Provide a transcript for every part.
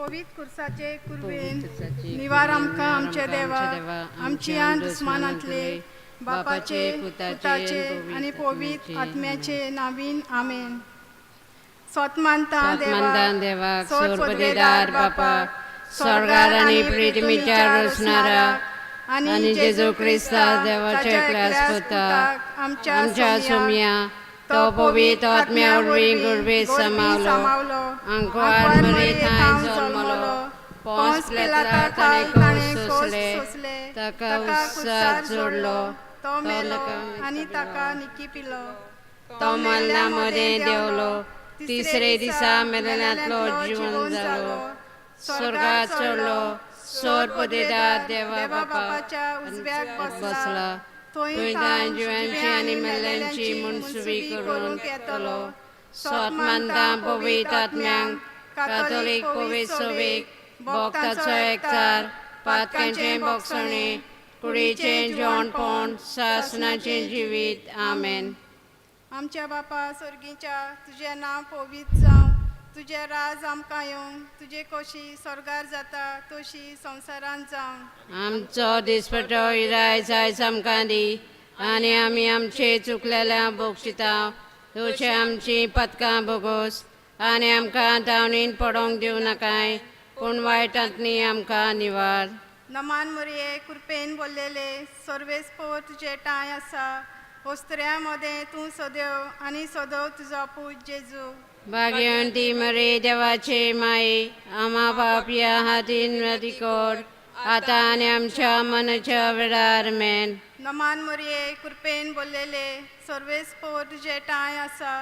पवित्र कुर्साचे कुरवेन पवित्राचे निवार कुरवेन, आमकां आमचे देवा आमची आन दुस्मानांतले बापाचे पुताचे आनी पवित्र आत्म्याचे नावीन आमेन. स्वतमानता देवाक सोर पदेदार बापा स्वर्गार आनी पृथ्वीच्या रचणारा आनी जेजू ख्रिस्ता देवाच्या एकल्यास पुताक आमच्या सोम्या तो पवित्र आत्म्या उर्वी गुरबे समावलो अंकुआर मरी थाय जल्मलो पोंस पिलाता ताणे सोसले ताका उत्सार जोडलो तो मेलो आनी ताका निकी पिलो तो मल्लामध्ये देवलो तिसरे दिसा मेलनातलो जीवन जालो स्वर्गात चढलो सोर पदेदार देवा बापाच्या उजव्याक बसला थंय जिवांची आनी मेल्ल्यांची मनसुबी करून येतलो. स्वतमानता पवित्र आत्म्यांक कातोलीक पवित्र सभेक भक्तांचो एकचार पातकांचे भोगसणे कुडीचें जेवणपण सासणाचें जिवीत आमेन. आमच्या बापा स्वर्गीच्या तुझें नांव पवित्र जावं तुझें राज आमकां येवं तुजे कशी स्वर्गार जाता तशी संवसारांत जावं. आमचो दिसपटो इराय आयज आमकां दी आनी आमी आमचे चुकलेल्या बोगशिता तुजे आमची पदकां बोगोस आनी आमकां धांवणीन पडोंक दिवं नाकाय पूण वायटांतली आमकां निवार. नमान मोरये कृपेन बोललेले सर्वेस्पोर तुजे टाय आसा वस्त्र्या मध्ये तूं सदैव आनी सदैव तुजो पूज जेजू. भाग्यवंती मरे देवाचे माये आम्हा पापया हातीन कर आता आनी आमच्या मनाच्या वेळार मेन. नमान मोरये कृपेन बोललेले सर्वेस्पोर तुजे टाय आसा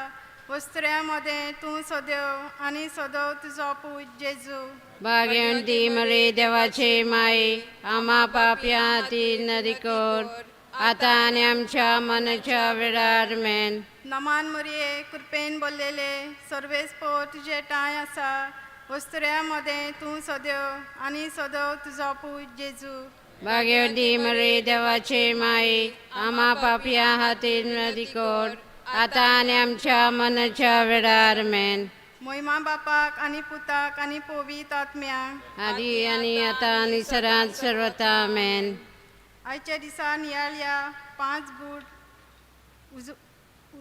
वस्त्र्या मध्ये तूं सदैव आनी सदैव तुजो पूज जेजू. भाग्यवंती मरे देवाचे माये आम्हा पापया हातीन कर आता आनी आमच्या मनाच्या वेळार मेन. नमान मोरये कृपेन बोललेले सर्वेस्पोर तुजे टाय आसा वस्त्र्या मध्ये तूं सदैव आनी सदैव तुजो पूज जेजू. भाग्यवंती मरे देवाचे माये आम्हा पापया हातीन कर आता आनी आमच्या मनाच्या वेळार मेन. महिमा बापाक आनी पुताक आनी पवित्र आत्म्याक आदी आनी आतां आनी सदांच सर्वता आमेन. आयच्या दिसा नियाळ्या 5 गूट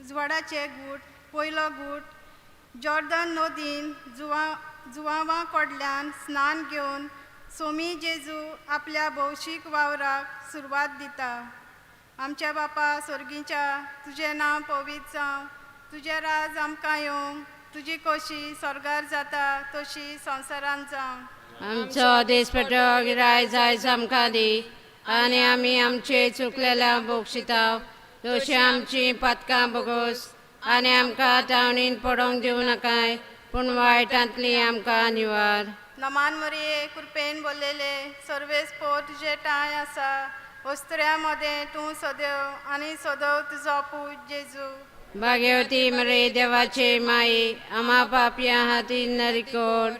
उजवाडाचे गूट. पयलो गूट जॉर्दन नदीन जुवांवां कडल्यान स्नान घेवन सोमी जेजू आपल्या भौशीक वावराक सुरवात दिता. आमच्या बापा स्वर्गीच्या तुजें नांव पवित्र जावं तुजें राज आमकां येवं तुजी कशी स्वर्गार जाता तशी संवसारांत जावं. आमचो दिसपटो गिरायज आयज आमकां दी आनी आमी आमचे चुकलेल्या बोगशिता तशी आमची पदकां बोगोस आनी आमकां धांवणीन पडोंक दिवं नाकाय पूण वायटांतली आमकां निवार. नमान मोरये कृपेन बोललेले सर्वेस्पोर तुजे टाय आसा वस्त्र्या मध्ये तूं सदैव आनी सदैव तुजो पूज जेजू. भाग्यवती मरे देवाचे माये आम्हा पापया हातीन कर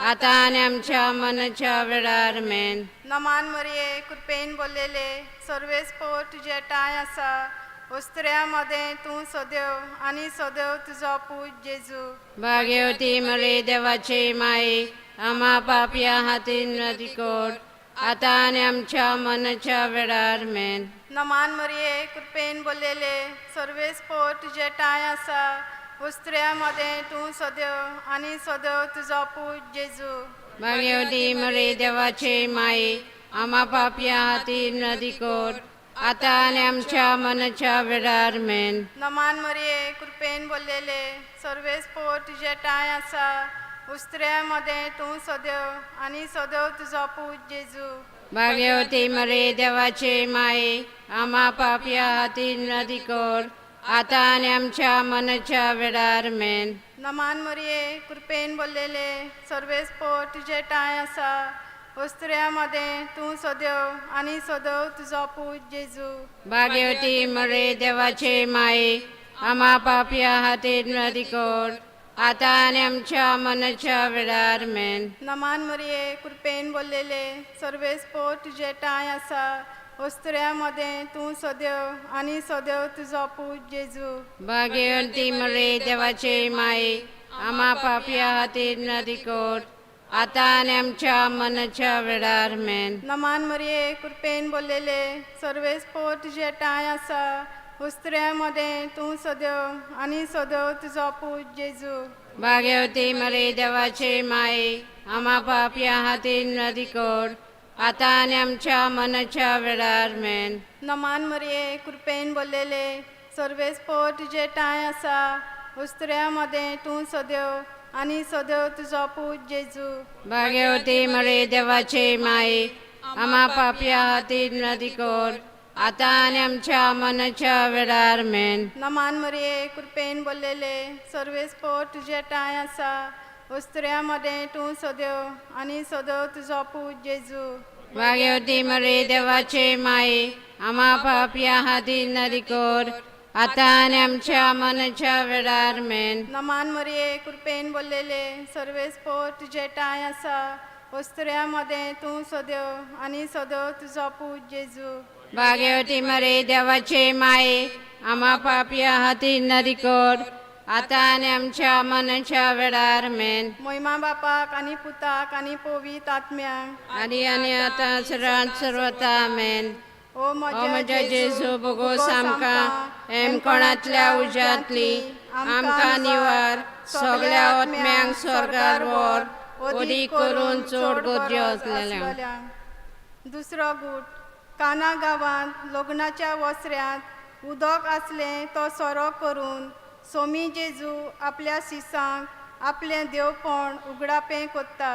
आता आनी आमच्या मनाच्या वेळार मेन. नमान मोरये कृपेन बोललेले सर्वेस्पोर तुजे टाय आसा वस्त्र्या मध्ये तूं सदैव आनी सदैव तुजो पूज जेजू. भाग्यवती मरे देवाचे माये आम्हा पापया हातीन कर आता आनी आमच्या मनाच्या वेळार मेन. नमान मोरये कृपेन बोललेले सर्वेस्पोर तुजे टाय आसा वस्त्र्या मध्ये तूं सदैव आनी सदैव तुजो पूज जेजू. भाग्यवती मरे देवाचे माये आम्हा पापया हातीन कर आता आनी आमच्या मनाच्या वेळार मेन. नमान मोरये कृपेन बोललेले सर्वेस्पोर तुजे टाय आसा वस्त्र्या मध्ये तूं सदैव आनी सदैव तुजो पूज जेजू. भाग्यवती मरे देवाचे माये आम्हा पापया हातीन कर आता आनी आमच्या मनाच्या वेळार मेन. नमान मोरये कृपेन बोललेले सर्वेस्पोर तुजे टाय आसा वस्त्र्या मध्ये तूं सदैव आनी सदैव तुजो पूज जेजू. भाग्यवती मरे देवाचे माये आम्हा पापया हातीन कर आता आनी आमच्या मनाच्या वेळार मेन. नमान मोरये कृपेन बोललेले सर्वेस्पोर तुजे टाय आसा वस्त्र्या मध्ये तूं सदैव आनी सदैव तुजो पूज जेजू. भाग्यवंती मरे देवाचे माये आम्हा पापया हातीन कर आता आणि आमच्या मनाच्या वेळार आमेन. नमान मरिये कृपेन बोललेले सर्वेस पोर तुझे टाय आसा उस्त्र्यामध्ये तूं सदैव आणि सदैव तुझो पूत जेजू. भाग्यवती मरे देवाचे माये, आम्हा पापया हातीन नदी कोड, आता आणि आमच्या मनाच्या वेळार आमेन. नमान मरिये कृपेन बोललेले सर्वेस पोर तुझे टाय आसा उस्त्र्यामध्ये तूं सदैव आणि सदैव तुझो पूत जेजू. भाग्यवती मरे देवाचे माये, आम्हा पापया हातीन नदी कोड, आता आणि आमच्या मनाच्या वेळार आमेन. नमान मरिये कृपेन बोललेले सर्वेस पोर तुझे टाय आसा उस्त्र्यामध्ये तूं सदैव आणि सदैव तुझो पूत जेजू. भाग्यवती मरे देवाचे माये, आम्हा पापया हातीन नदी कोड, आता आणि आमच्या मनाच्या वेळार आमेन. नमान मरिये कृपेन बोललेले सर्वेस पोर तुझे टाय आसा उस्त्र्यामध्ये तूं सदैव आणि सदैव तुझो पूत जेजू. भाग्यवती मरे देवाचे माये, आम्हा पापया हातीन नदी कोड, आता आणि आमच्या मनाच्या वेळार आमेन. महिमा बापाक आणि पुताक आणि पवित्र आत्म्याक आदी आणि आता सदांच सर्वथा आमेन. ओ ओ म्हज्या जेजू भोगोस आमकां एम कोणातल्या उज्यांतली आमकां निवार, सगळ्या आत्म्यांक स्वर्गार व्हर, ओदी करून चोड गरज्यो असलेल्या. दुसरो गूट काना गांवांत लग्नाच्या वस्त्र्यांत उदक आसलें तो सोरो करून सोमी जेजू आपल्या शिसांक आपलें देवपण उगडापें कोत्ता.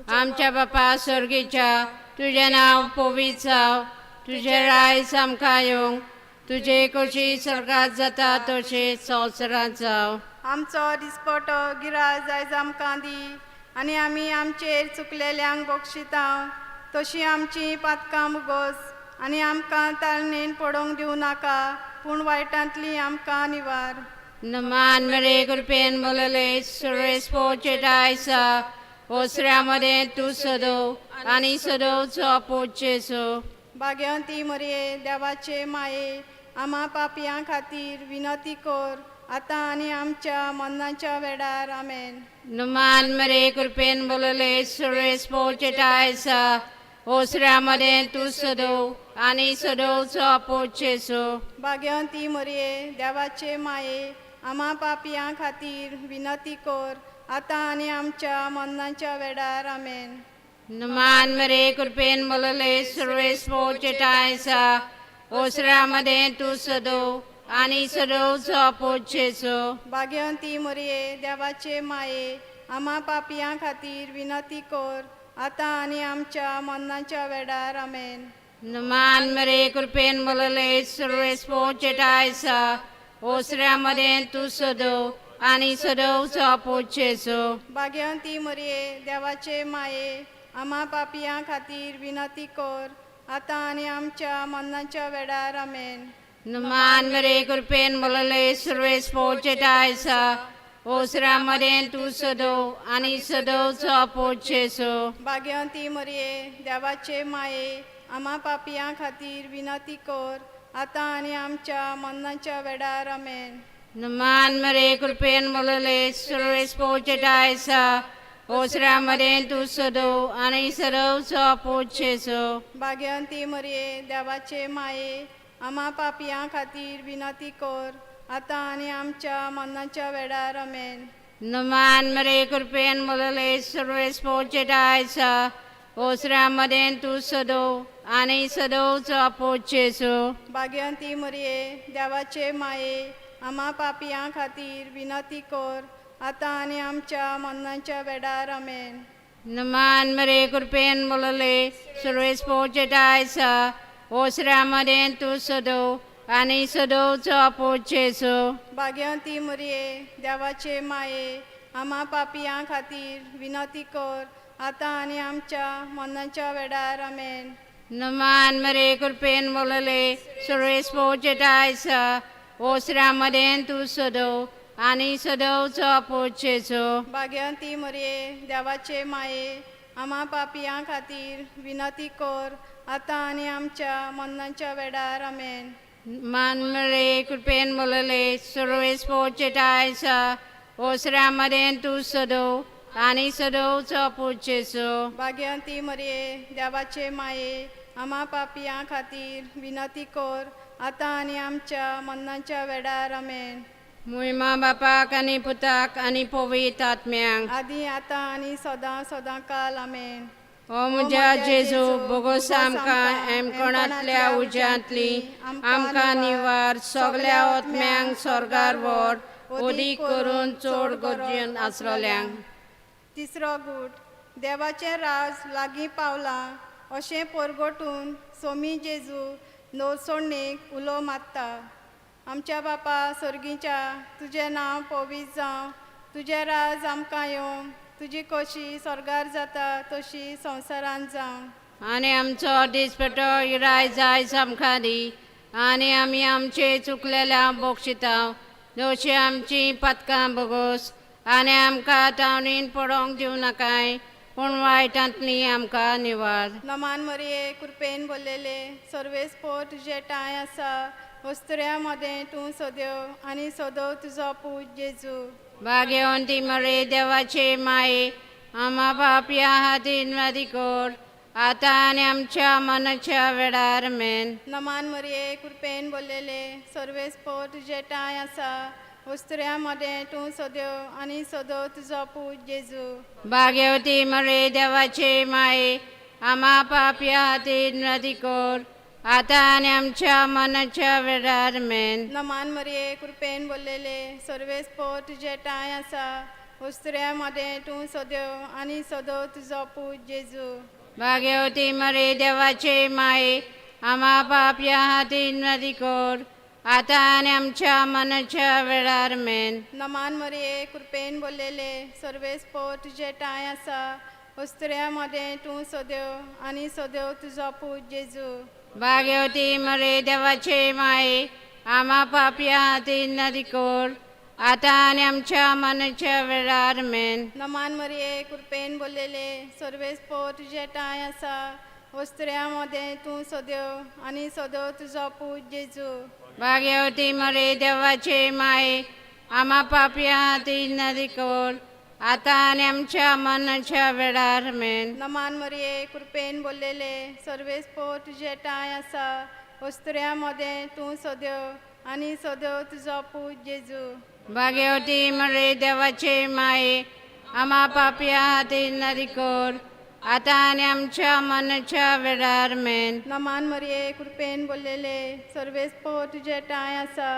आमच्या बापा स्वर्गीच्या, तुझें नांव पवित्र जावं, तुझें रायज आमकां येवंक, तुजे कशी स्वर्गांत जाता तशें संवसारांत जावं. आमचो दिसपटो गिराय आयज आमकां दी, आनी आमी आमचेर चुकलेल्यांक बक्षितांव तशीं आमची पातकां मुगोस, आनी आमकां ताळणेन पडोवंक दिवं नाका, पूण वायटांतली आमकां निवार. नमान मरे कृपेन बोलले सर्वेस पोचे आयसा ओसऱ्यामध्ये तू सदो आणि सदोवचो पोचेसो. भाग्यवंती मरिये देवाचे माये, आम्हा पापयां खातीर विनंती कर, आतां आनी आमच्या मरणाच्या वेळार आमेन. नमान मरे कृपेन बोलले सर्वेस पोचे आयसा ओसऱ्यामध्ये तू सदो आणि सदोवचो पोचेसो. भाग्यवंती मरिये देवाचे माये, आम्हा पापयां खातीर विनंती कर, आतां आनी आमच्या मरणाच्या वेळार आमेन. नमान मरे कृपेन बोलले सर्वेस पोचे आयसा ओसऱ्यामध्ये तू सदो आणि सदोवचो पोचेसो. भाग्यवंती मरिये देवाचे माये, आम्हा पापयां खातीर विनंती कर, आतां आनी आमच्या मरणाच्या वेळार आमेन. नमान मरे कृपेन बोलले सर्वेस पोचे आयसा ओसऱ्यामध्ये तू सदो आणि सदोवचो पोचेसो. भाग्यवंती मरिये देवाचे माये, आम्हा पापयां खातीर विनंती कर, आतां आनी आमच्या मरणाच्या वेळार आमेन. नमान मरे कृपेन बोलले सर्वेस पोचे आयसा ओसऱ्यामध्ये तू सदो आणि सदोवचो पोचेसो. भाग्यवंती मरिये देवाचे माये, आम्हा पापयां खातीर विनंती कर, आतां आनी आमच्या मरणाच्या वेळार आमेन. नमान मरे कृपेन बोलले सर्वेस पोचे आयसा ओसऱ्यामध्ये तू सदो आणि सदोवचो पोचेसो. भाग्यवंती मरिये देवाचे माये, आम्हा पापयां खातीर विनंती कर, आतां आनी आमच्या मरणाच्या वेळार आमेन. नमान मरे कृपेन बोलले सर्वेस पोचे आयसा ओसऱ्यामध्ये तू सदो आणि सदोवचो पोचेसो. भाग्यवंती मरिये देवाचे माये, आम्हा पापयां खातीर विनंती कर, आतां आनी आमच्या मरणाच्या वेळार आमेन. नमान मरे कृपेन बोलले सर्वेस पोचे आयसा ओसऱ्यामध्ये तू सदो आणि सदोवचो पोचेसो. भाग्यवंती मरिये देवाचे माये, आम्हा पापयां खातीर विनंती कर, आतां आनी आमच्या मरणाच्या वेळार आमेन. नमान मरे कृपेन बोलले सर्वेस पोचे आयसा ओसऱ्यामध्ये तू सदो आणि सदोवचो पोचेसो. भाग्यवंती मरिये देवाचे माये, आम्हा पापयां खातीर विनंती कर, आतां आनी आमच्या मरणाच्या वेळार आमेन. मान मरे कृपेन बोलले सर्वेस पोचे आयसा ओसऱ्यामध्ये तू सदो आनी सदोवचो पूत जेजू भाग्यवंती मरिये देवाचे माये आम्हा पापियां खातीर विनंती कर आतां आनी आमच्या मरणाच्या वेळार आमेन. मुयमा बापाक आनी पुताक आनी पवित्र आत्म्यांक आदी आतां आनी सदां सदां काल आमेन. ओ म्हज्या जेजू बोगोस आमकां एमकोणांतल्या उज्यांतली आमकां निवार सगल्या आत्म्यांक स्वर्गार व्हर ओदीक करून चड गरजेन आसलोल्यांक. तिसरो गूट देवाचें राज लागीं पावलां अशें परगटून सोमी जेजू नोरसोणेक उलो मारता. आमच्या बापा सर्गीच्या तुजें नांव पवित्र जावं, तुजें राज आमकां येवं, तुजी कशी स्वर्गार जाता तशी संवसारांत जावं. आनी आमचो दिसपटो इराय जायज आमकां दी आनी आमी आमचे चुकलेल्या बोगशितांव दोशी आमची पथकां बोगोस आनी आमकां तावणीन पडोंक दिवं नाकाय पूण वायटांतली आमकां निवार. नमान मरिये कृपेन भरलेले सर्वेस्पर तुजे टाय आसा वस्त्र्या मदें तूं सदेव आनी सदो तुजो पूत जेजू. भाग्यवंती मरे देवाचे माये आम्हा पापया हातीन वादी कोर आतां आनी आमच्या मनाच्या वेळार मेन. नमान मरिये कृपेन भरलेले सर्वेस्पर तुजे टाय आसा वस्त्र्या मदें तूं सदेव आनी सदो तुजो पूत जेजू. भाग्यवती मरे देवाचे माये आम्हा पापया हातीन वादी कोर आतां आनी आमच्या मनाच्या वेळार मेन. नमान मरिये कृपेन भरलेले सर्वेस्पर तुजे टाय आसा वस्त्र्या मदें तूं सदेव आनी सदो तुजो पूत जेजू. भाग्यवती मरे देवाचे माये आम्हा पापया हातीन वादी कोर आतां आनी आमच्या मनाच्या वेळार मेन. नमान मरिये कृपेन भरलेले सर्वेस्पर तुजे टाय आसा वस्त्र्या मदें तूं सदेव आनी सदेव तुजो पूत जेजू. भाग्यवती मरे देवाचे माये आम्हा पापया हातीन वादी कोर आतां आनी आमच्या मनाच्या वेळार मेन. नमान मरिये कृपेन भरलेले सर्वेस्पर तुजे टाय आसा वस्त्र्या मदें तूं सदेव आनी सदो तुजो पूत जेजू. भाग्यवती मरे देवाचे माये आम्हा पापया हातीन वादी कोर आतां आनी आमच्या मनाच्या वेळार मेन. नमान मरिये कृपेन भरलेले सर्वेस्पर तुजे टाय आसा वस्त्र्या मदें तूं सदेव आनी सदो तुजो पूत जेजू. भाग्यवती मरे देवाचे माये आम्हा पापया हातीन वादी कोर आतां आनी आमच्या मनाच्या वेळार मेन. नमान मरिये कृपेन भरलेले सर्वेस्पर तुजे टाय आसा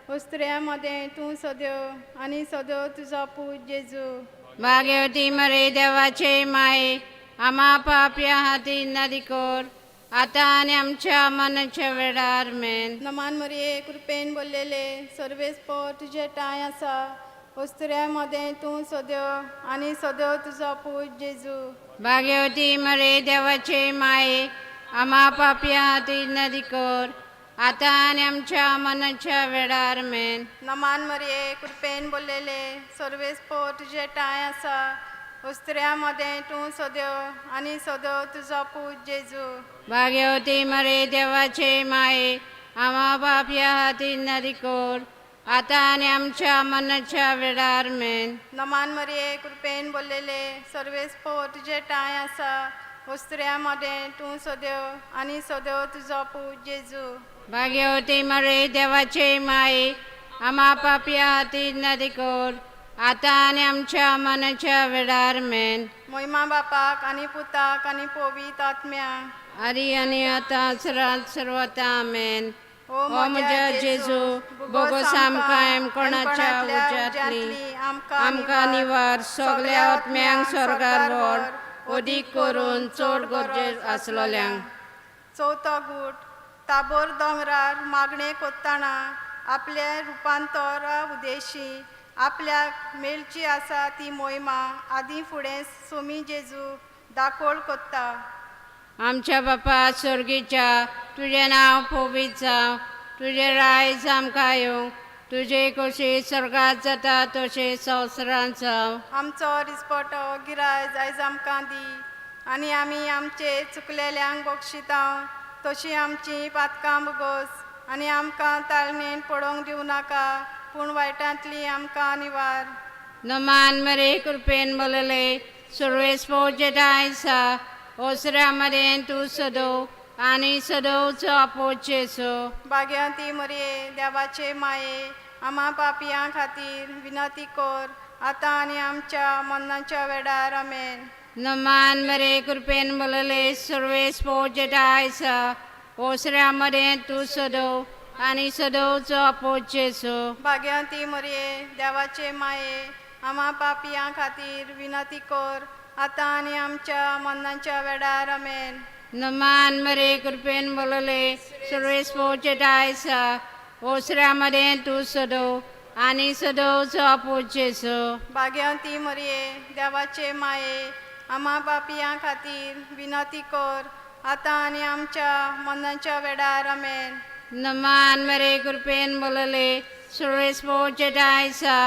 वस्त्र्या मदें तूं सदेव आनी सदो तुजो पूत जेजू. भाग्यवती मरे देवाचे माये आम्हा पापया हातीन वादी कोर आतां आनी आमच्या मनाच्या वेळार मेन. नमान मरिये कृपेन भरलेले सर्वेस्पर तुजे टाय आसा वस्त्र्या मदें तूं सदेव आनी सदो तुजो पूत जेजू. भाग्यवती मरे देवाचे माये आम्हा पापया हातीन वादी कोर आतां आनी आमच्या मनाच्या वेळार मेन. नमान मरिये कृपेन भरलेले सर्वेस्पर तुजे टाय आसा वस्त्र्या मदें तूं सदेव आनी सदो तुजो पूत जेजू. भाग्यवती मरे देवाचे माये आम्हा पापया हातीन वादी कोर आतां आनी आमच्या मनाच्या वेळार मेन. नमान मरिये कृपेन भरलेले सर्वेस्पर तुजे टाय आसा वस्त्र्या मदें तूं सदेव आनी सदो तुजो पूत जेजू. भाग्यवती मरे देवाचे माये आम्हा पापया हातीन वादी कोर आतां आनी आमच्या मनाच्या वेळार मेन. महिमा बापाक आनी पुताक आनी पवित्र आत्म्यांक आदी आनी आतां सदांच सर्वता आमेन. ओ म्हज्या जेजू बोगोस आमकां एमकोणाच्या उज्यांतली आमकां निवार सगल्या आत्म्यांक स्वर्गार व्हर ओदीक करून चड गरजेक आसलोल्यांक. चवथो गूट ताबोर दोंगरार मागणे कोत्ताना आपल्या रुपांतरा उद्देशी आपल्याक मेलची आसा ती मोहिमा आदी फुडें सोमी जेजू दाखोळ कोत्ता. आमच्या बापा स्वर्गीच्या तुजें नांव पवित्र जावं, तुजें रायज आमकां येवं, तुजे कशी स्वर्गांत जाता तशें संवसारांत जावं. आमचो दिसपटो गिराय आयज आमकां दी आनी आमी आमचे चुकलेल्यांक बक्षितांव तशी आमची पातकां बगोस आनी आमकां ताळमेन पडोवंक दिवं नाका पूण वायटांतली आमकां निवार. नमान मरे कृपेन बोलले सर्वेस पोचेटायसा ओसऱ्यामध्ये तू सदो आणि सदोवचो आपोचेसो भाग्यवंती मरिये देवाचे माये आम्हा पापियां खातीर विनंती कर आता आणि आमच्या मरणाच्या वेळार आमेन. नमान मरे कृपेन बोलले सर्वेस पोचेटायसा ओसऱ्यामध्ये तू सदो आणि सदोवचो आपोचेसो भाग्यवंती मरिये देवाचे माये आम्हा पापियां खातीर विनंती कर आता आणि आमच्या मरणाच्या वेळार आमेन. नमान मरे कृपेन बोलले सर्वेस पोचेटायसा ओसऱ्यामध्ये तू सदो आणि सदोवचो आपोचेसो भाग्यवंती मरिये देवाचे माये आम्हा पापियां खातीर विनंती कर आता आणि आमच्या मरणाच्या वेळार आमेन. नमान मरे कृपेन बोलले सर्वेस पोचेटायसा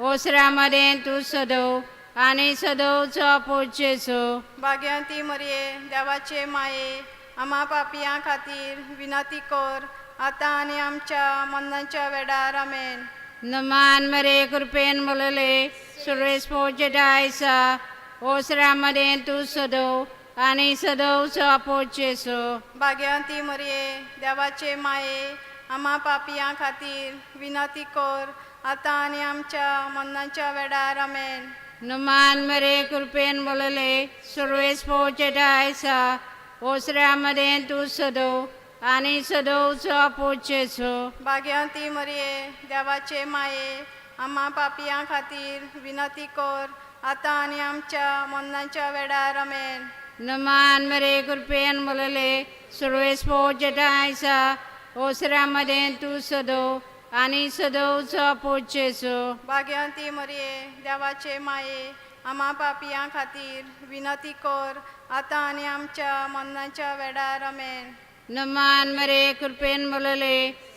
ओसऱ्यामध्ये तू सदो आणि सदोवचो आपोचेसो भाग्यवंती मरिये देवाचे माये आम्हा पापियां खातीर विनंती कर आता आणि आमच्या मरणाच्या वेळार आमेन. नमान मरे कृपेन बोलले सर्वेस पोचेटायसा ओसऱ्यामध्ये तू सदो आणि सदोवचो आपोचेसो भाग्यवंती मरिये देवाचे माये आम्हा पापियां खातीर विनंती कर आता आणि आमच्या मरणाच्या वेळार आमेन. नमान मरे कृपेन बोलले सर्वेस पोचेटायसा ओसऱ्यामध्ये तू सदो आणि सदोवचो आपोचेसो भाग्यवंती मरिये देवाचे माये आम्हा पापियां खातीर विनंती कर आता आणि आमच्या मरणाच्या वेळार आमेन. नमान मरे कृपेन बोलले सर्वेस पोचेटायसा ओसऱ्यामध्ये तू सदो आणि सदोवचो आपोचेसो भाग्यवंती मरिये देवाचे माये आम्हा पापियां खातीर विनंती कर आता आणि आमच्या मरणाच्या वेळार आमेन. नमान मरे कृपेन बोलले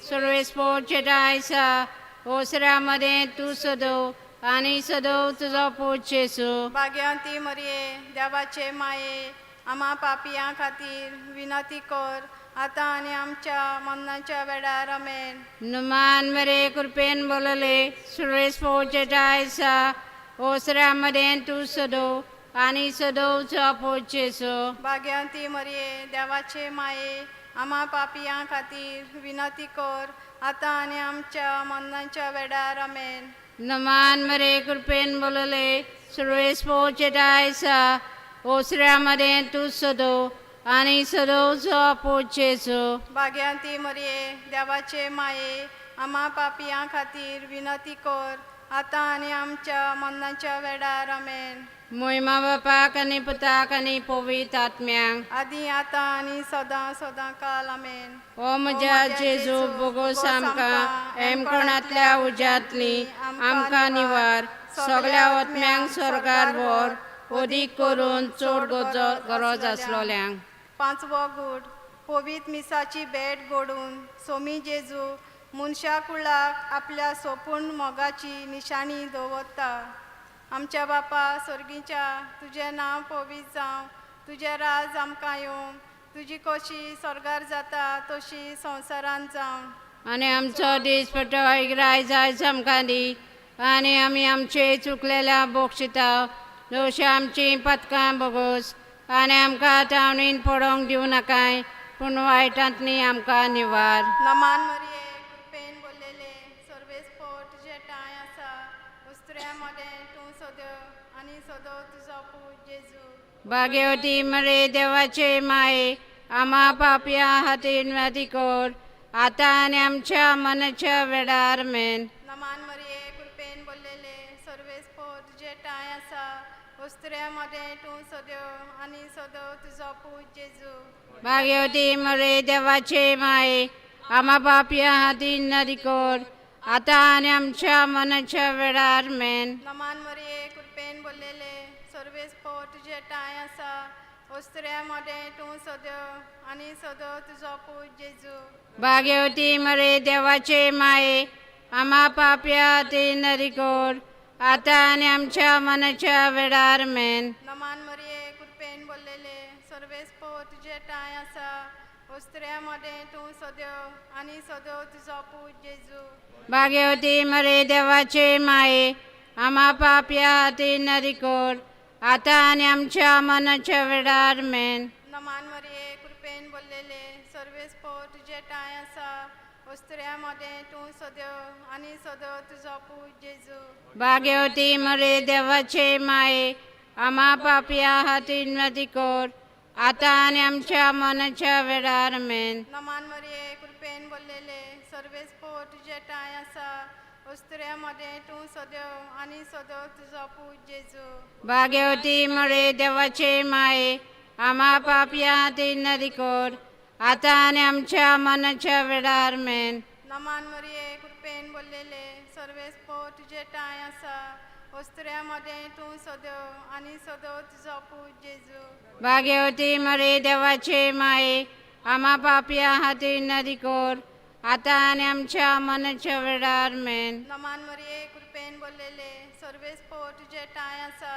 सर्वेस पोचेटायसा ओसऱ्यामध्ये तू सदो आणि सदोवचो आपोचेसो भाग्यवंती मरिये देवाचे माये आम्हा पापियां खातीर विनंती कर आता आणि आमच्या मरणाच्या वेळार आमेन. नमान मरे कृपेन बोलले सर्वेस पोचेटायसा ओसऱ्यामध्ये तू सदो आणि सदोवचो आपोचेसो भाग्यवंती मरिये देवाचे माये आम्हा पापियां खातीर विनंती कर आता आणि आमच्या मरणाच्या वेळार आमेन. नमान मरे कृपेन बोलले सर्वेस पोचेटायसा ओसऱ्यामध्ये तू सदो आणि सदोवचो आपोचेसो भाग्यवंती मरिये देवाचे माये आम्हा पापियां खातीर विनंती कर आता आणि आमच्या मरणाच्या वेळार आमेन. मोहिमा बापाक आनी पुताक आनी पवित्र आत्म्यांक आदी आता आणि सदां सदां काल आमेन. ओ म्हज्या जेजू बोगोस आमकां हेमकणांतल्या उज्यांतली आमकां निवार सगळ्या आत्म्यांक स्वर्गार व्हर ओदीक करून चड गरज आसलोल्यांक. पांचवो गूड पवित्र मिसाची भेट घडून सोमी जेजू मनशा कुळाक आपल्या सोपून मोगाची निशाणी दवरता. आमच्या बापा स्वर्गीच्या तुजें नांव पवित्र जावं तुजें राज आमकां येवं तुजी कशी स्वर्गार जाता तशी संवसारांत जावं. आनी आमचो दीस पडटो रायज आयज आमकां दी आनी आमी आमचे चुकलेल्या बोक्षिता जशी आमची पथकां बोगोस आनी आमकां तावणीन पडोवंक दिवं नाकाय पूण वायटांतली आमकां निवार. नमान मरिये कृपेन बोललेले सर्वेस पोट तुजे टाय आसा उस्त्र्या मोदें तूं सोदो आनी सोदो तुजो पूत जेजू. भाग्यवती मरे देवाचे माये आम्हा पापया खातीर विनंती कर आता आनी आमच्या मनाच्या वेळार मेन. नमान मरिये कृपेन बोललेले सर्वेस पोट तुजे टाय आसा उस्त्र्या मोदें तूं सोदो आनी सोदो तुजो पूत जेजू. भाग्यवती मरे देवाचे माये आम्हा पापया खातीर विनंती कर आता आनी आमच्या मनाच्या वेळार मेन. नमान मरिये कृपेन बोललेले सर्वेस पोट तुजे टाय आसा उस्त्र्या मोदें तूं सोदो आनी सोदो तुजो पूत जेजू. भाग्यवती मरे देवाचे माये आम्हा पापया खातीर विनंती कर आता आनी आमच्या मनाच्या वेळार मेन. नमान मरिये कृपेन बोललेले सर्वेस पोट तुजे टाय आसा उस्त्र्या मोदें तूं सोदो आनी सोदो तुजो पूत जेजू. भाग्यवती मरे देवाचे माये आम्हा पाप्या हाती नदी कोर आता आणि आमच्या मनाच्या वेळार मेन नमान मरिये कृपेन बोललेले सर्वेस पो तुझे टाय आसा वस्त्र्यामध्ये तू सदैव आणि सदैव तुझा पूज जेजू भाग्यवती मरे देवाचे माये आम्हा पाप्या हाती नदी कोर आता आणि आमच्या मनाच्या वेळार मेन नमान मरिये कृपेन बोललेले सर्वेस पो तुझे टाय आसा वस्त्र्यामध्ये तू सदैव आणि सदैव तुझा पूज जेजू भाग्यवती मरे देवाचे माये आम्हा पाप्या हाती नदी कोर आता आणि आमच्या मनाच्या वेळार मेन नमान मरिये कृपेन बोललेले सर्वेस पो तुझे टाय आसा वस्त्र्यामध्ये तू सदैव आणि सदैव तुझा पूज जेजू भाग्यवती मरे देवाचे माये आम्हा पाप्या हाती नदी कोर आता आणि आमच्या मनाच्या वेळार मेन नमान मरिये कृपेन बोललेले सर्वेस पो तुझे टाय आसा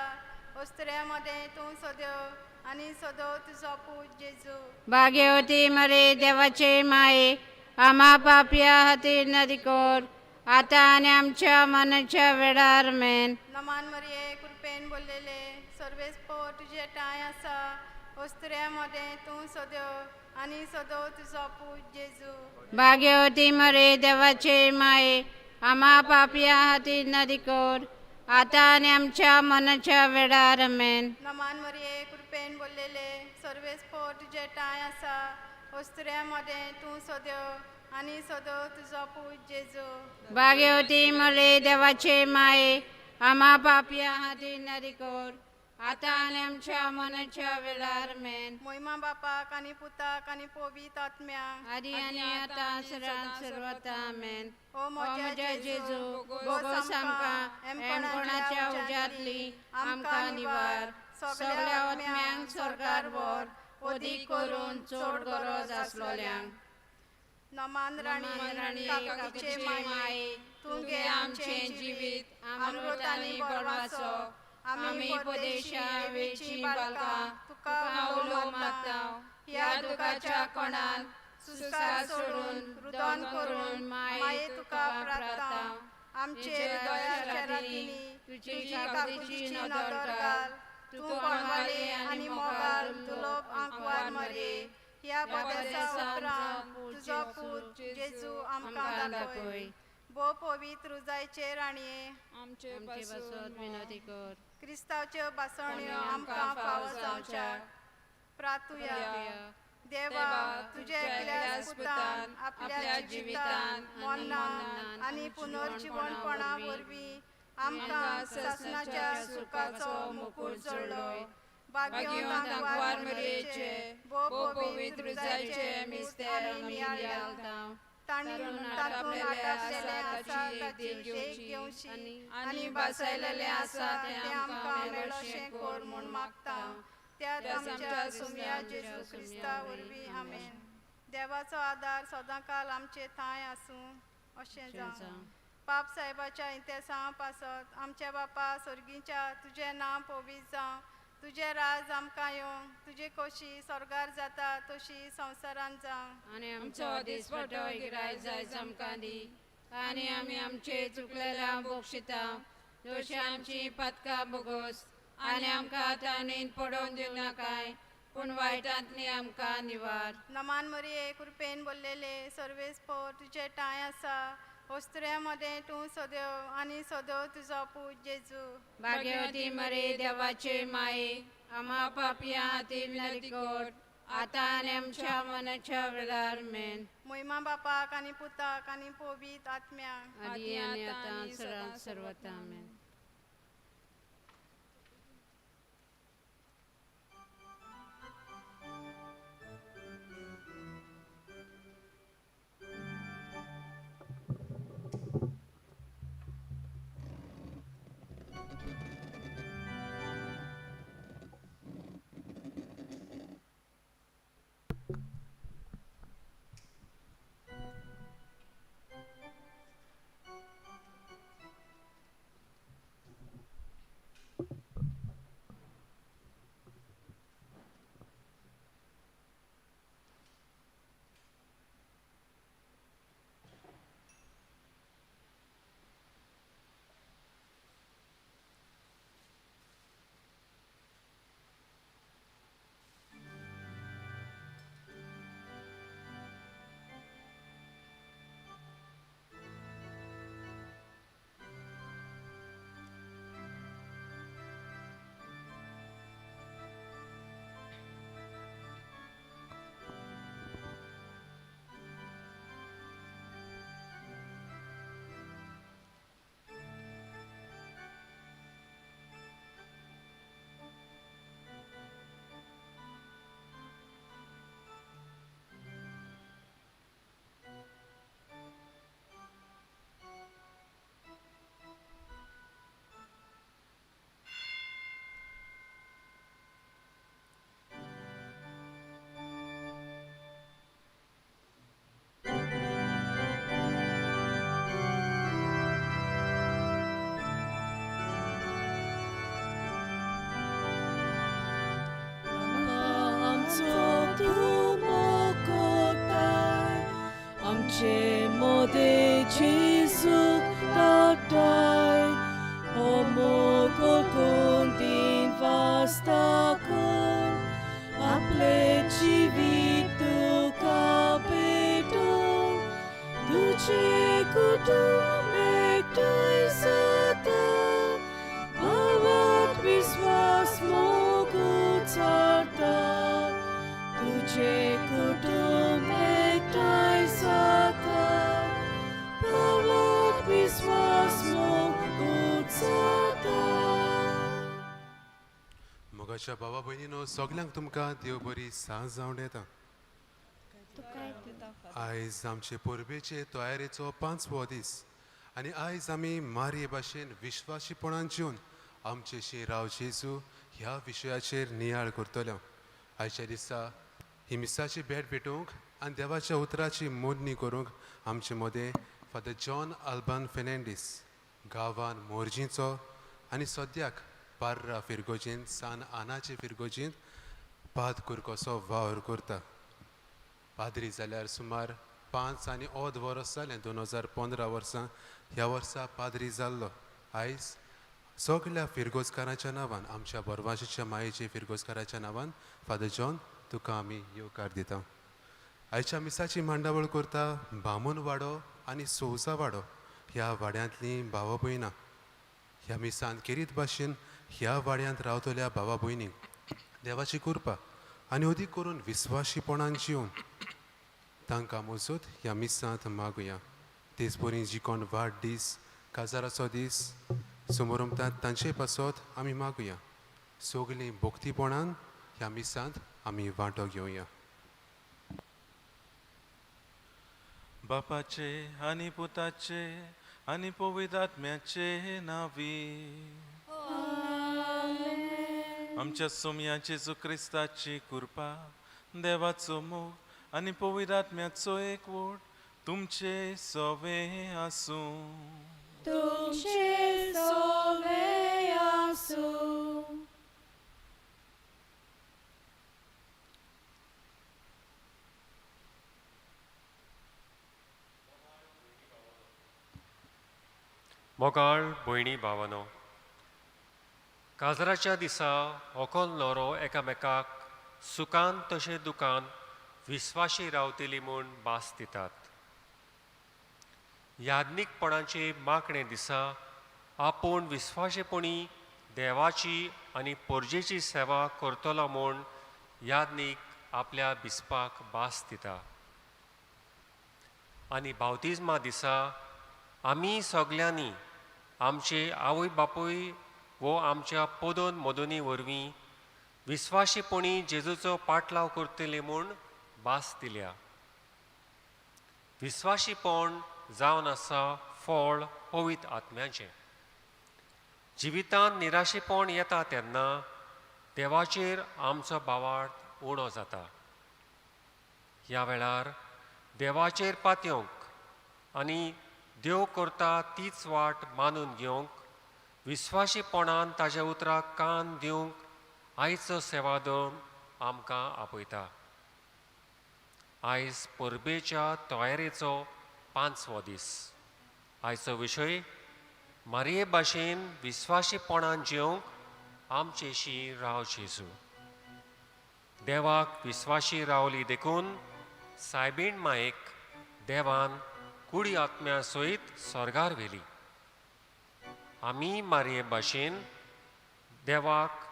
वस्त्र्यामध्ये तू सदैव आणि सदैव तुझा पूज जेजू भाग्यवती मरे देवाचे माये आम्हा पाप्या हाती नदी कोर आता आणि आमच्या मनाच्या वेळार मेन नमान मरिये कृपेन बोललेले सर्वेस पो तुझे टाय आसा वस्त्र्यामध्ये तू सदैव आणि सदैव तुझा पूज जेजू भाग्यवती मरे देवाचे माये आम्हा पाप्या हाती नदी कोर आता आणि आमच्या मनाच्या वेळार मेन नमान मरिये कृपेन बोललेले सर्वेस पो तुझे टाय आसा वस्त्र्यामध्ये तू सदैव आणि सदैव तुझा पूज जेजू भाग्यवती मरे देवाचे माये आम्हा पाप्या हाती नदी कोर आता आणि आमच्या मनाच्या वेळार मेन मोहिमा बापाक आणि पुताक आणि पवित्र आत्म्याक आधी आणि आता सर्वता मेन ओ ओ म्हज्या जेजू भोगोस आमकां एमपणाच्या उज्यांतली आमकां निवार सगळ्या आत्म्यांक सरकार व्हर ओदीक करून चड गरज आसलोल्यांक नमान राणी काकाचे माये तू घे आमचे जिवीत अमृत आणि बळवाचो आम्ही परदेशा वेची बालकां तुका उलो मागतां ह्या दुखाच्या कोणान सुस्कार सोडून रुदन करून माये तुका प्रार्थना आमचेर दया रातिनी तुजी काकुची नदर घाल तू कोणवाले आणि मोगाल दुलोप आंकवार मरे ह्या बद्याचा उपरांत तुजो पूत जेजू आमकां दाखय भोव पवित्र हृदयाचे राणये आमचे बसत विनंती कर क्रिस्ताच्यो बासण्यो आमकां फावो जावच्या प्रार्थुया देवा तुझे एकल्या पुतान आपल्या जिवितान मरणान आणि पुनर्जीवनपणा वरवीं आमकां ससनाच्या सुखाचो मुकुट जोडलो भाग्यवंत आंकवार मरेचे भोव पवित्र हृदयाचे मिस्तेर आमी याद तातूंत आटापलेले आसा ताची देख घेवची आनी बासयलेले आसा ते आमकां मेळोशें कोर म्हूण मागता त्यात आमच्या सुम्या जेजू क्रिस्ता वरवीं आमेन देवाचो आदार सदांकाल आमचे थंय आसूं अशें जावं पाप साहेबाच्या इतिहासा पासत आमच्या बापा सर्गीच्या तुजें नांव पवित्र जावं तुजें राज आमकां येवं तुजी खोशी स्वर्गार जाता तशी संवसारांत जावं आनी आमचो दिसपटो गिराय जाय आमकां दी आनी आमी आमचे चुकलेल्या बक्षिता दोशी आमची पदकां बोगोस आनी आमकां ताणीन पडोवन दिवं नाकाय पूण वायटांतली आमकां निवार नमान मरिये कृपेन बोललेले सर्वेस पो तुजे टाय आसा वस्त्र्यामध्ये तू सदैव आणि सदैव तुझा पूज जेजू भाग्यवती मरे देवाचे माये आम्हा पापिया हातीन नदीकोट आता आणि आमच्या मनाच्या वेळार मेन मोहिमा बापाक आणि पुताक आणि पवित्र आत्म्याक आदी आणि आता सर्वता आमेन तुझे कुटुंब एकठांय जाता भावात विश्वास मोगून चढता तुझे कुटुंब एकठांय जाता भावात विश्वास मोगून चढता मोगाच्या भावा भयणीनो सगल्यांक तुमकां देव बरी सांज जावन येता आयज आमचे परबेचे तयारेचो 5वो दीस आनी आयज आमी मारये भाशेन विश्वासीपणान जिवन आमचेशी राव जेजू ह्या विशयाचेर नियाळ करतलो आयच्या दिसा ही मिसाची भेट भेटूंक आनी देवाच्या उतराची मोडणी करूंक आमचे मदें फादर जॉन आल्बान फेर्नांडीस गांवान मोर्जींचो आनी सद्याक पार्रा फिरगोजींत सान आनाचे फिरगोजींत पाद कुरकोसो वावर करता पाद्री जाल्यार सुमार 5 आनी ओद वर्स जालें 2015 वर्सां ह्या वर्सा पाद्री जाल्लो आयज सगळ्या फिरगोजकाराच्या नांवान आमच्या बरवाशीच्या मायेचे फिरगोजकाराच्या नांवान फादर जॉन तुका आमी येवकार दिता आयच्या मिसाची मांडावळ करता बामून वाडो आनी सौसा वाडो ह्या वाड्यांतलीं भावा भयणां ह्या मिसांत केरीत भाशेन ह्या वाड्यांत रावतल्या भावा भयणींक देवाची कृपा आनी अदीक करून विस्वाशीपणान जिवन तांकां मजत ह्या मिसांत मागुया तेच परी जी कोण वाडदीस काजाराचो दीस समोर उमतात तांचे पासत आमी मागुया सगळीं भोक्तीपणान ह्या मिसांत आमी वांटो घेवया बापाचे आनी पुताचे आनी पवित्र आत्म्याचे नावी आमच्या सोमया जेजू क्रिस्ताची कृपा देवाचो मोग आनी पवित्र आत्म्याचो एकवट तुमचे सवे आसूं तुमचे सोवे आसूं मोगाळ भयणी भावानो काजराच्या दिसा व्हंकल न्हवरो एकामेकाक सुखान तशें दुखान विस्वाशी रावतली म्हूण भास दितात याज्ञीकपणाचे मागणे दिसा आपूण विस्वाशेपणी देवाची आनी पोरजेची सेवा करतलो म्हूण याज्ञीक आपल्या बिस्पाक भास दिता आनी बावतिजमा दिसा आमी सगल्यांनी आमचे आवय बापूय वो आमच्या पोदोन मोदोनी वरवीं विस्वाशीपणी जेजूचो पाटलाव करतले म्हूण भास दिल्या विस्वाशीपण जावन आसा फळ पवित्र आत्म्याचें जिवितांत निराशेपण येता तेन्ना देवाचेर आमचो बावार्थ उणो जाता ह्या वेळार देवाचेर पातयेवंक आनी देव करता तीच वाट मानून घेवंक विस्वाशीपणान ताज्या उतराक कान दिवंक आयचो सेवादळ आमकां आपयता आयज परबेच्या तयारेचो 5वो दीस आयचो विशय मारये भाशेन विस्वाशीपणान जिवंक आमचेशी राव जेजू देवाक विस्वाशी रावली देखून सायबीण मायेक देवान कुडी आत्म्या सयत स्वर्गार व्हेली आमी मारये भाशेन देवाक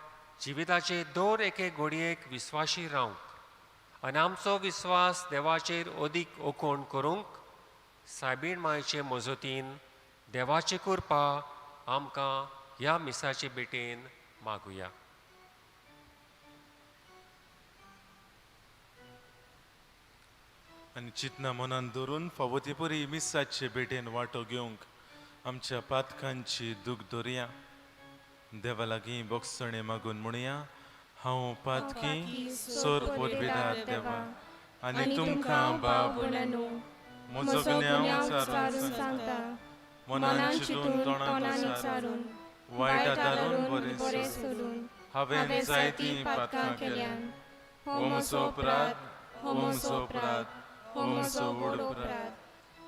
जिविताचे दर एके घडयेक विस्वाशी रावंक आनी आमचो विस्वास देवाचेर अदीक ओकोण करूंक सायबीण मायेचे मजतीन देवाची कृपा आमकां ह्या मिसाचे भेटेन मागुया आनी चिंतना मनान धरून फावती परी मिसाचे भेटेन वांटो घेवंक आमच्या पातकांची दूख धरया देवा लागीं बोगसणे मागून म्हणया हांव पातकी सोर पोरबेदार देवा आनी तुमकां बाब म्हजो गुन्यांव चारून सांगता मनान चिंतून तोंडान विचारून वायटा दारून बरें सोडून हांवें जायतीं पातकां केल्यान हो म्हजो अपराध हो म्हजो अपराध हो म्हजो व्हड अपराध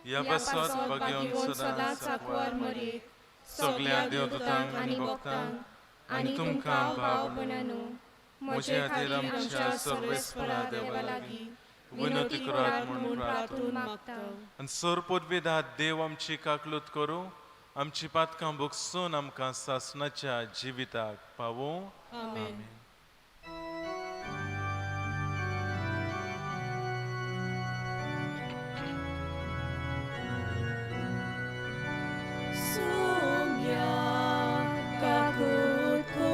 ह्या पासत बगेवन सदां सांकवार मरीक सगल्या देवदूतांक आनी भक्तांक आनी तुमकां भाव म्हजे खातीर आमच्या सर्वेस्परा देवा लागीं विनोती करात म्हणून प्रार्थून मागता. आनी सर पदवेदात देव आमची काकलूत करूं आमची पातकां भोगसून आमकां सासणाच्या जिविताक पावूं. आमेन. Somia kakutku,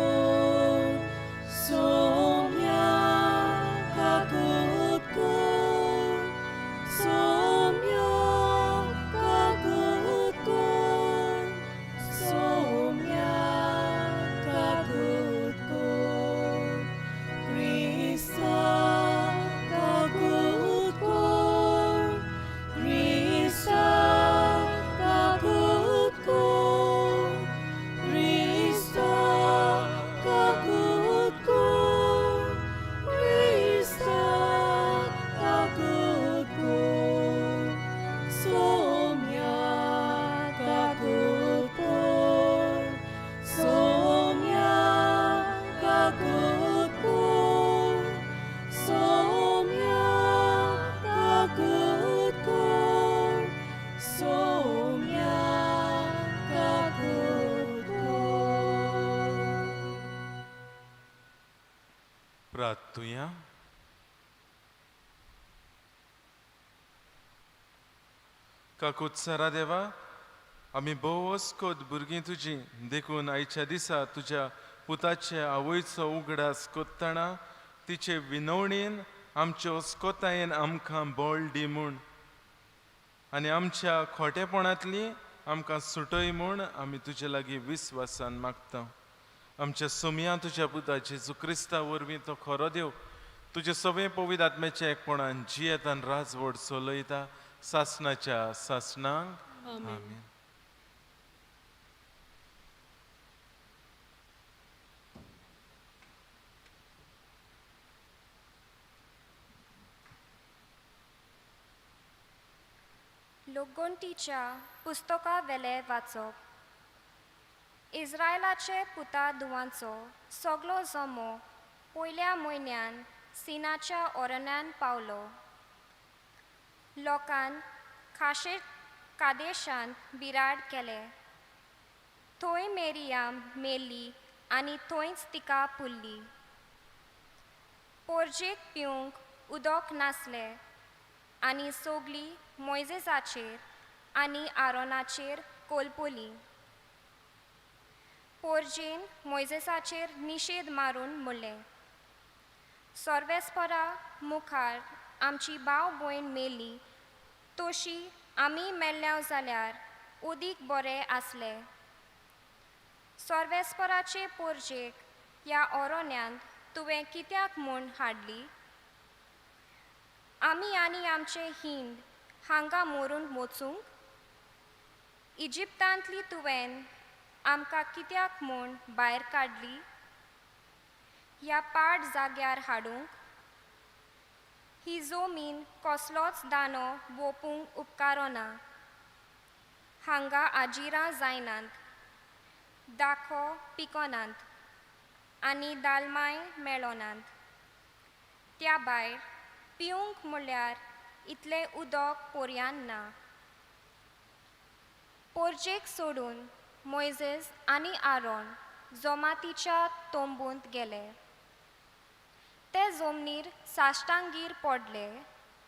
somia kakutku, somia kakutku, somia kakutku, Krista kakutku, Krista kakutku, Krista kakutku, Krista kakutku, somia kakutku, somia kakutku, somia kakutku, somia kakutku. प्रार्थुया. काकूत सारा देवा आमी भोव वस्कोत भुरगीं तुजीं देखून आयच्या दिसा तुज्या पुताचे आवयचो उगडास कोत्ताना तिचे विनवणेन आमचे अस्कोतायेन आमकां बळ दी म्हूण आनी आमच्या खोटेपणांतली आमकां सुटय म्हूण आमी तुजे लागीं विस्वासान मागता. आमच्या सोमया तुज्या पुता जेजू क्रिस्ता वरवीं तो खरो देव तुजे सगळे पवित्र आत्म्याच्या एकपणान जियेत आनी राजवट चलयता सासणाच्या सासणांक. आमेन. लोकगणतीच्या पुस्तका वेले वाचप. इस्रायलाचे पुता दुवांचो सगलो जमो पयल्या म्हयन्यान सिनाच्या ओरन्यान पावलो. लोकान खाशे कादेशांत बिराड केले. थंय मेरियाम मेली आनी थंयच तिका पुल्ली. पोरजेक पिवंक उदक नासले आनी सोगली मोइजेसाचेर आनी आरोनाचेर कोलपोली. पोरजेन मोइजेसाचेर निशेध मारून म्हणलें, सर्वेस्परा मुखार आमची भाव भयण मेली तशी आमी मेल्ल्या जाल्यार उदीक बरें आसलें. सर्वेस्पराचे पोरजेक ह्या ओरोन्यांत तुवें कित्याक म्हूण हाडली? आमी आनी आमचे हिंद हांगा मरून वचूंक? इजिप्तांतली तुवें आमकां कित्याक म्हूण भायर काडली? ह्या पाड जाग्यार हाडूंक? ही जमीन कसलोच दानो वोपूंक उपकारो ना. हांगा आजिरां जायनात, दाखो पिकोनात आनी दालमाय मेळोनात. त्या भायर पिवंक म्हणल्यार इतलें उदक पोरयान ना. पोरजेक सोडून मोइजेस आनी आरोन जोमातीच्या तोंबूंत गेले. ते जमनीर साश्टांगीर पडले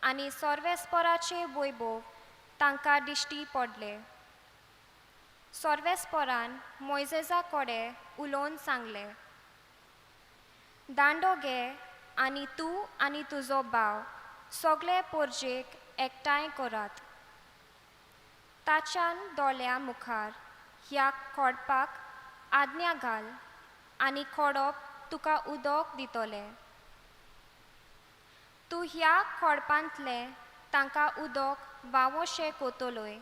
आनी सर्वेस्पराचे वैभव तांकां दिश्टी पडले. सर्वेस्परान मोइजेसा कडेन उलोवन सांगलें, दांडो घे आनी तूं आनी तुजो भाव सगळे पोरजेक एकठांय करात. ताच्यान दोळ्या मुखार ह्या खोडपाक आज्ञा घाल आनी खोडप तुका उदक दितले. तूं ह्या खोडपांतले तांकां उदक वावोशें कोतलोय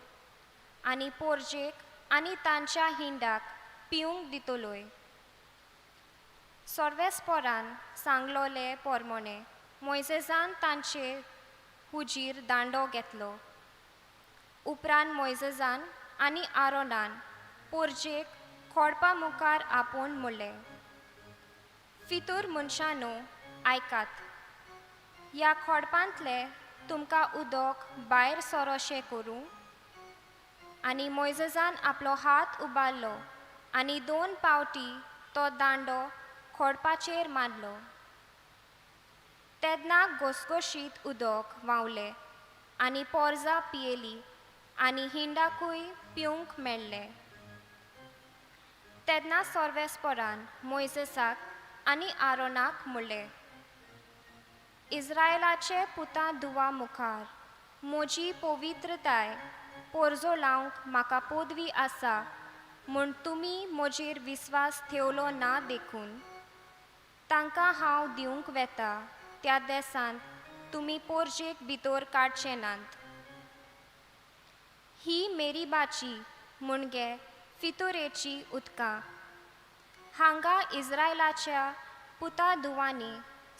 आनी पोरजेक आनी तांच्या हिंडाक पिवंक दितलोय. सर्वेस्परान सांगलोले पोरमोणे मोइजेसान तांचे हुजीर दांडो घेतलो. उपरांत मोइजेसान आनी आरोनान पोरजेक खोडपा मुखार आपोवन म्हणलें, फितूर मनशांनो आयकात. ह्या खोडपांतले तुमकां उदक भायर सरोशें करूं? आनी मोइजेजान आपलो हात उबारलो आनी 2 पावटी तो दांडो खोडपाचेर मारलो. तेन्ना घोसघोशीत उदक व्हांवलें आनी पोरजां पियेलीं आनी हिंडाकूय पिवंक मेळ्ळें. तेन्ना सोर्वेस्पोरान मोइजेसाक आनी आरोनाक म्हणलें, इस्रायेलाचे पुतां धुवा मुखार म्हजी पवित्रताय पोरजो लावंक म्हाका पदवी आसा म्हूण तुमी म्हजेर विस्वास ठेवलो ना देखून तांकां हांव दिवंक वेता त्या देसांत तुमी पोरजेक भितर काडचे नात. ही मेरीबाची मुणगे फितोरेची उदकां. हांगा इस्रायेलाच्या पुतां धुवांनी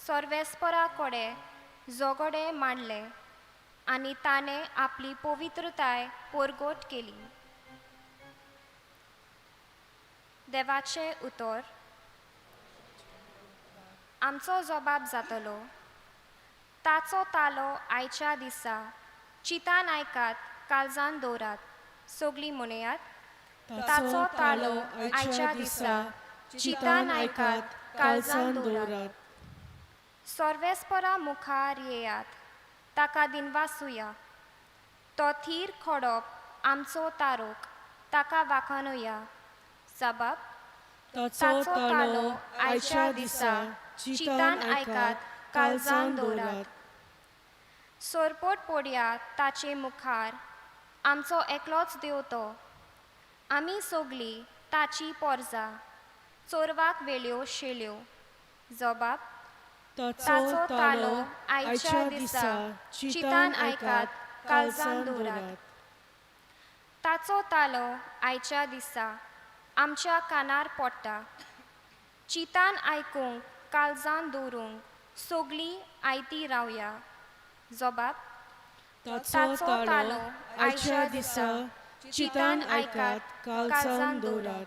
सोर्वेस्परा कडेन झगडे मांडले आनी ताणें आपली पवित्रताय परगट केली. देवाचें उतर. आमचो जबाब जातलो. ताचो तालो आयच्या दिसा चितान आयकात, काळजान दवरात. सगळीं म्हणयात. ताचो तालो आयच्या दिसा चितान आयकात, काळजान दवरात. सोर्वेस्परा मुखार येयात, ताका दिनवासुया. तो थीर खोडप आमचो तारोक, ताका वाखाणुया. जबाब. ताचो तालो आयच्या दिसा चितान आयकात, काळजान दवरात. सोरपोट पडया ताचे मुखार, आमचो एकलोच देव तो. आमी सगळीं ताची पोरजां, चोरवाक वेल्यो शेल्यो. जबाब. ताचो तालो आयच्या दिसा चितान आयकात, काळजान दवरात. ताचो तालो आयच्या दिसा आमच्या कानार पडटा. चितान आयकूंक, काळजान दवरूंक सगळीं आयती रावया. जबाब. ताचो तालो आयच्या दिसा चितान आयकात, काळजान दवरात.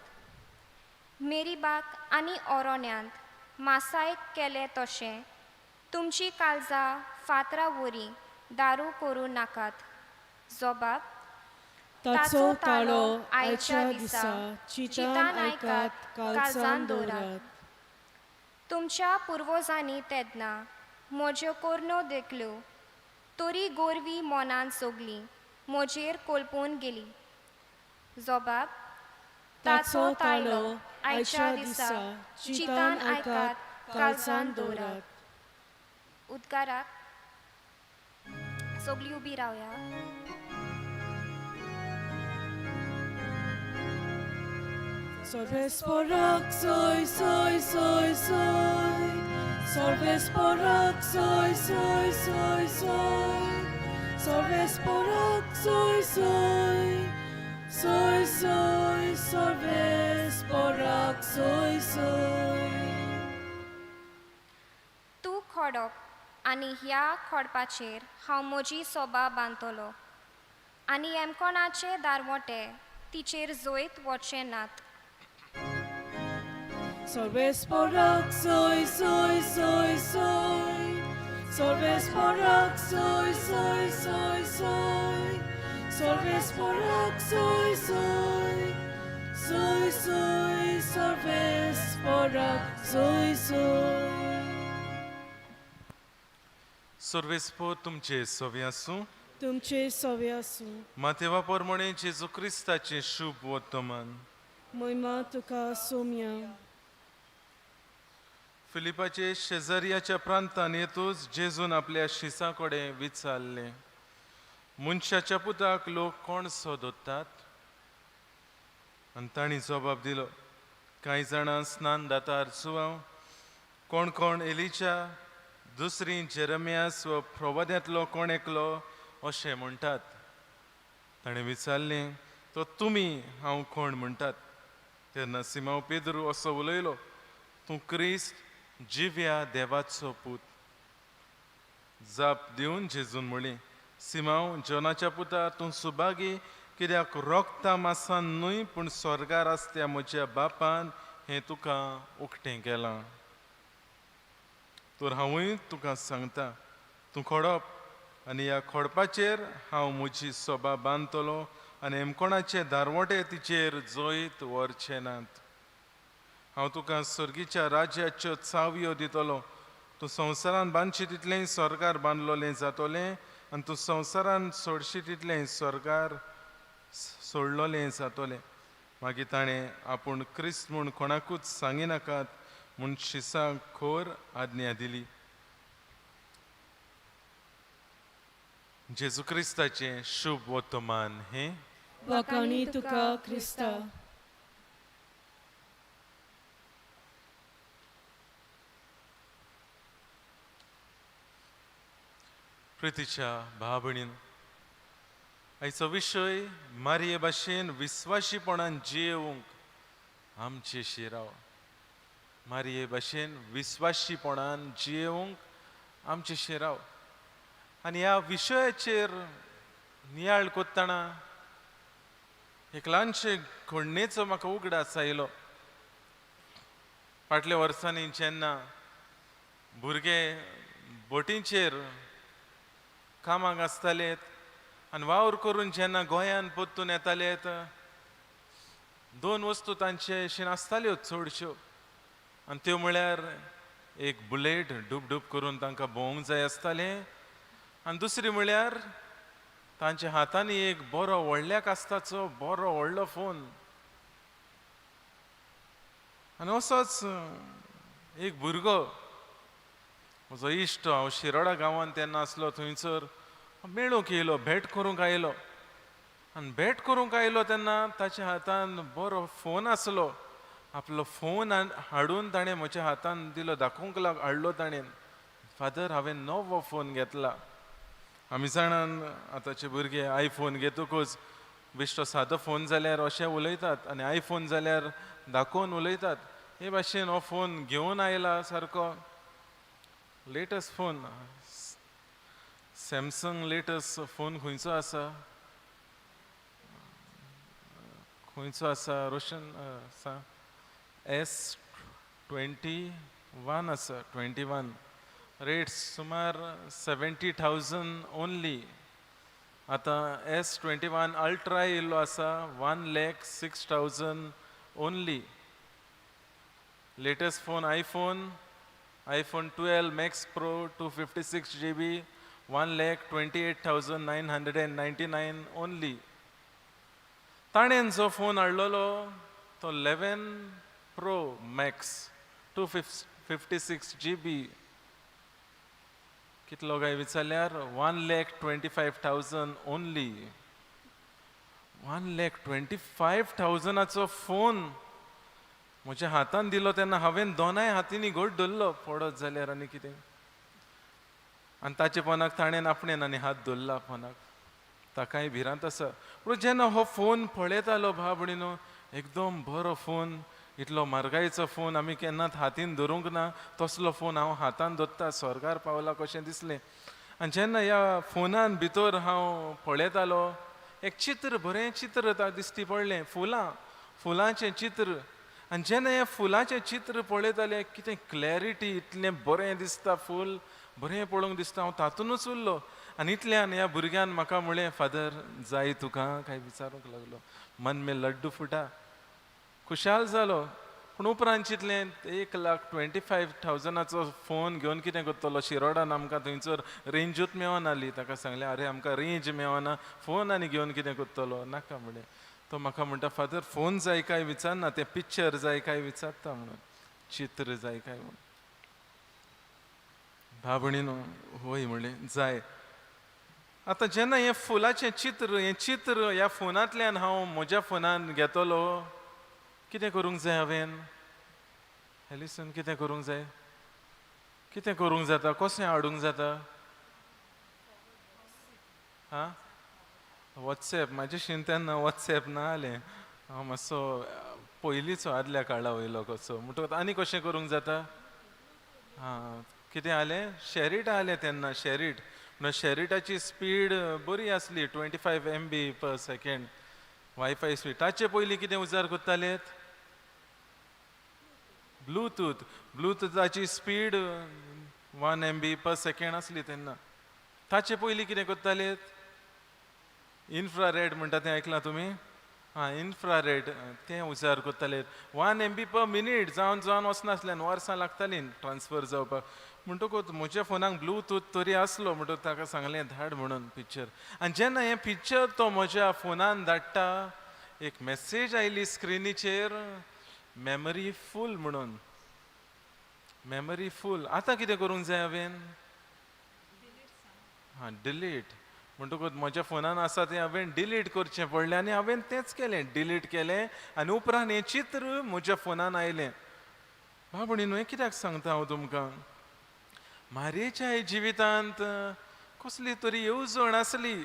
मेरीबाक आनी ओरोन्यांत मासायक केलें तशें तुमची काळजां फातरां वरी दारू करूं नाकात. जबाब. ताचो तालो आयच्या दिसा चितान आयकात, काळजान दवरात. तुमच्या पुर्वजांनी तेन्ना म्हज्यो कोरन्यो देखल्यो, तरी गोरवी मोनान सगळीं म्हजेर कोलपून गेली. जबाब. ताचो तालो आयच्या दिसा चितान आयकात, काळजान दवरात. उद्गाराक सगळीं उबी रावया. Sorbesporoc soy, soy, soy, soy. Sorbesporoc soy, soy, soy, soy. Sorbesporoc soy, soy. Soy, soy, sorbesporoc soy, soy. तूं खोडप आनी ह्या खोडपाचेर हांव म्हजी सोबा बांदतलो आनी एमकोणाचे दारवोटे तिचेर जोयत वचचे नात. Sorbesporoc soy, soy, soy, soy. Sorbesporoc soy, soy, soy, soy. Sorbesporoc soy, soy. Soy, soy, sorbesporoc soy, soy. सर्वेस्पो तुमचे सोवे आसूं. तुमचे सोवे आसूं. मातेवा पोरमोणे जेजू क्रिस्ताचे शुभ वर्तमान. मोहिमा तुका सोम्या. फिलिपाचे शेजारियाच्या प्रांतान येतूच जेजून आपल्या शिसा कडेन विचारले, मनशाच्या पुताक लोक कोण सोदतात? आनी तांणी जबाब दिलो, कांय जाणां स्नान दातार सुवांव, कोण कोण एलिचा, दुसरी जेरमियास व प्रवाद्यांतलो कोण एकलो अशें म्हणटात. ताणें विचारलें, तो तुमी हांव कोण म्हणटात? तेन्ना सिमांव पेद्रू असो उलयलो, तूं क्रिस्त जिव्या देवाचो पूत. जाप दिवन जेजून म्हळें, सिमांव जोनाच्या पुता, तूं सुभागी, कित्याक रोगता मासान न्हय पूण स्वर्गार आसत्या म्हज्या बापान हें तुका उक्तें केलां. तर हांवूय तुका सांगता, तूं खोडप आनी ह्या खोडपाचेर हांव म्हजी सोबा बांदतलो आनी हेमकोणाचे दारवटे तिचेर जोईत व्हरचे नात. हांव तुका सर्गीच्या राज्याच्यो चावयो दितलो. तूं संवसारान बांदशी तितलें स्वर्गार बांदलोलें जातोलें आनी तूं संवसारान सोडशी तितलें स्वर्गार सोडलोलें जातोलें. मागीर ताणें आपूण क्रिस्त म्हूण कोणाकूच सांगिनाकात म्हूण शिसांक खोर आज्ञा दिली. जेजू क्रिस्ताचें शुभ वर्तमान हें वाकाणी तुका क्रिस्ता. प्रितीच्या भाव भयणीन, आयचो विशय मारये भाशेन विस्वाशीपणान जियेवंक आमचे शिराव. मारये भाशेन विस्वाशीपणान जियेवंक आमचे शिराव. आनी ह्या विशयाचेर नियाळ कोत्ताना एक ल्हानशे घडणेचो म्हाका उगडास आयलो. फाटल्या वर्सांनी जेन्ना भुरगे बोटींचेर कामाक आसतालेत आनी वावर करून जेन्ना गोंयान परतून येतालेत, दोन वस्तू तांचे अशें आसताल्यो चडश्यो. आनी त्यो म्हळ्यार एक बुलेट डूब डूब करून तांकां भोवंक जाय आसतालें आनी दुसरी म्हळ्यार तांच्या हातांनी एक बरो व्हडल्याक आसताचो बरो व्हडलो फोन. आनी असोच एक भुरगो म्हजो इश्ट, हांव शिरोडा गांवांत तेन्ना आसलो, थंयसर मेळूंक येयलो, भेट करूंक आयलो. आनी भेट करूंक आयलो तेन्ना ताच्या हातान बरो फोन आसलो. आपलो फोन हाडून ताणें म्हज्या हातान दिलो, दाखोवंक हाडलो ताणें. फादर, हांवें नवो फोन घेतला. आमी जाणान आतांचे भुरगे आयफोन घेतकूच बेश्टो सादो फोन जाल्यार अशें उलयतात आनी आयफोन जाल्यार दाखोवन उलयतात. हे भाशेन हो फोन घेवन आयला सारको latest phone. Samsung latest phone खंयचो आसा? खंयचो आसा रोशन? S21 आसा, 21. रेट्स सुमार 70,000 ओन्ली. आतां S21 अल्ट्रा येयल्लो आसा, 1,06,000 only. Latest phone iPhone 12 max pro 256 GB, 1,28,999 only. ताणें जो फोन हाडलेलो तो 11 प्रो मॅक्स 256 GB. कितलो काय विचारल्यार 1,25,000 ओन्ली. 1,25,000 फोन म्हज्या हातान दिलो तेन्ना हांवें दोनाय हातींनी घट धरलो, पडत जाल्यार आनी कितें. आनी ताचे पोंदाक ताणें आपणें आनी हात धरला पोंदाक. ताकाय भिरांत आसा. पूण जेन्ना हो फोन पळयतालो भाव भयणीनो, एकदम बरो फोन, इतलो म्हारगायेचो फोन आमी केन्नाच हातीन धरूंक ना तसलो फोन हांव हातान धरता, स्वर्गार पावला कशें दिसलें. आनी जेन्ना ह्या फोनान भितर हांव पळयतालो, एक चित्र, बरें चित्र दिश्टी पडलें, फुलांचें चित्र. आनी जेन्ना हें फुलांचें चित्र पळयतालें, कितें क्लॅरिटी, इतलें बरें दिसता फूल, बरें पळोवंक दिसता. हांव तातूनच उरलो. आनी इतल्यान ह्या भुरग्यान म्हाका म्हळें, फादर जाय तुका काय विचारूंक लागलो. मन में लड्डू फुटा, खुशाल जालो. पूण उपरांत चिंतलें 1,25,000 फोन घेवन कितें करतलो? शिरोडान आमकां थंयसर रेंजूच मेळनाली. ताका सांगलें, आरे आमकां रेंज मेळना, फोन आनी घेवन कितें करतलो? नाका म्हणे. तो म्हाका म्हणटा, फादर फोन जाय काय विचारना, तें पिक्चर जाय काय विचारता म्हणून, चित्र जाय काय म्हणून. भाव भयणीनो, होय म्हणलें, जाय. आतां जेन्ना हें फुलाचें चित्र, हें चित्र ह्या फोनांतल्यान हांव म्हज्या फोनान घेतलो, कितें करूंक जाय हांवें? लिसन, कितें करूंक जाय? कितें करूंक जाता? कशें हाडूंक जाता? हां, वॉट्सॅप. म्हाजे शिन तेन्ना वॉट्सॅप ना जालें. हांव मातसो पयलींचो आदल्या काळा वयलो कसो. म्हणटकच आनी कशें करूंक जाता? हां, कितें जालें? शॅरीट आसलें तेन्ना, शॅरीट. म्हणून शॅरीटाची स्पीड बरी आसली, 25 MB/s. Wifi speed. ताचे पयलीं कितें उजार करतालेत? ब्लूटूथाची स्पीड 1 MB/s आसली तेन्ना. ताचे पयलीं कितें करताले इन्फ्रारेड म्हणटा तें आयकलां तुमी इन्फ्रारेड तें उजार करताले 1 MB पर मिनीट जावन जावन वचनासल्यान वर्सां लागतालीं ट्रान्सफर जावपाक म्हणटकूच म्हज्या फोनाक ब्लूटूथ तरी आसलो म्हणटकूच ताका सांगलें धाड म्हणून पिक्चर आनी जेन्ना हें पिक्चर तो म्हज्या फोनान धाडटा एक मेसेज आयली स्क्रिनीचेर मेमरी फूल म्हणून मेमरी फूल आतां कितें करूंक जाय हांवें डिलीट म्हणटकूच म्हज्या फोनान आसा तें हांवें डिलीट करचें पडलें आनी हांवें तेंच केलें डिलीट केलें आनी उपरांत हें चित्र म्हज्या फोनान आयलें बाबडीन हें कित्याक सांगता हांव तुमकां मारयेच्या जिवितांत कसली तरी येवजण आसली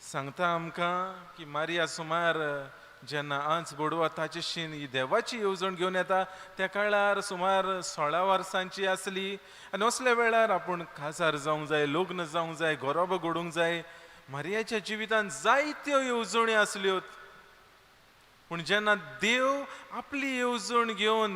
सांगता आमकां की मारिया सुमार जेन्ना आंच बोडवा ताचे शीन ही देवाची येवजण घेवन येता त्या काळार सुमार 16 वर्सांची आसली आनी असल्या वेळार आपूण काजार जावंक जाय लग्न जावंक जाय गरोबो घडोवंक जाय मारियाच्या जिवितांत जायत्यो येवजणी आसल्यो पूण जेन्ना देव आपली येवजण घेवन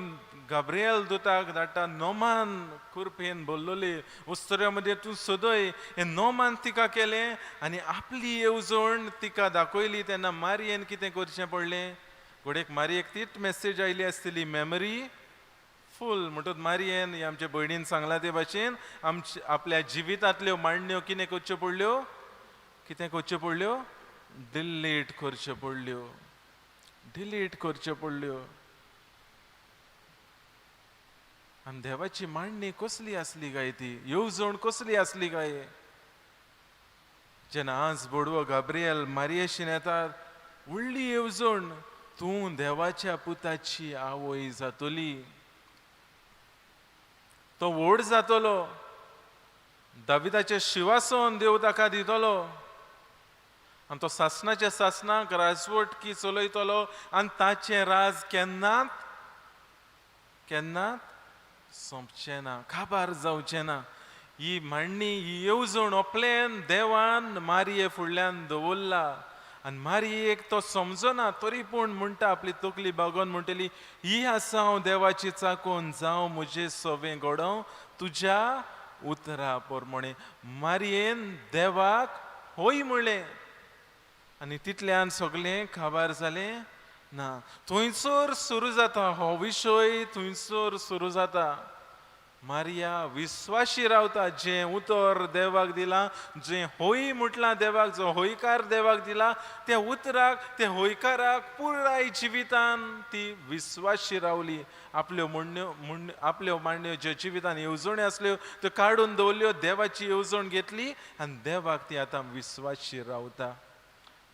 गाब्रिएल दुताक धाडटा नोमान कुरपेन बोल्लोले उस्तऱ्या मदीं तूं सदय हें नोमान तिका केलें आनी आपली येवजण तिका दाखयली तेन्ना मारयेन कितें करचें पडलें घोडेक मारयेक तीच मेसेज आयली आसतली मेमरी फूल म्हणटूच मारयेन ही आमच्या भयणीन सांगला ते भाशेन आपल्या जिवितांतल्यो मांडण्यो कितें करच्यो पडल्यो डिलीट करच्यो पडल्यो आनी देवाची मांडणी कसली आसली काय ती येवजण कसली आसली काय जेन्ना आज बोडवो गाब्रिएल मारयेशीन येता व्हडली येवजण तूं देवाच्या पुताची आवय जातली तो व्हड जातलो दाविदाचे शिवासन देव ताका दितलो आनी तो सासणाच्या सासणाक राजवटकी चलयतलो आनी ताचें राज केन्नात सोंपचें ना काबार जावचें ना ही मांडणी ही येवजण आपल्यान देवान मारये फुडल्यान दवरला आनी मारयेक तो समजना तरी पूण म्हणटा आपली तकली बागोवन म्हणटली ही आसा हांव देवाची चाकोन जावं म्हजें सवें घडोवं तुज्या उतरा पोरमोणे मारयेन देवाक होय म्हणलें आनी तितल्यान सगळें काबार जालें ना थंयसर सुरू जाता हो विशय थंयसर सुरू जाता मारिया विश्वासी रावता जें उतर देवाक दिलां जें होय म्हटलां देवाक जो होयकार देवाक दिला त्या उतराक त्या होयकाराक पुराय जिवितान ती विश्वासी रावली आपल्यो मांडण्यो ज्यो जिवितान येवजण्यो आसल्यो त्यो काडून दवरल्यो देवाची येवजण घेतली आनी देवाक ती आतां विश्वासी रावता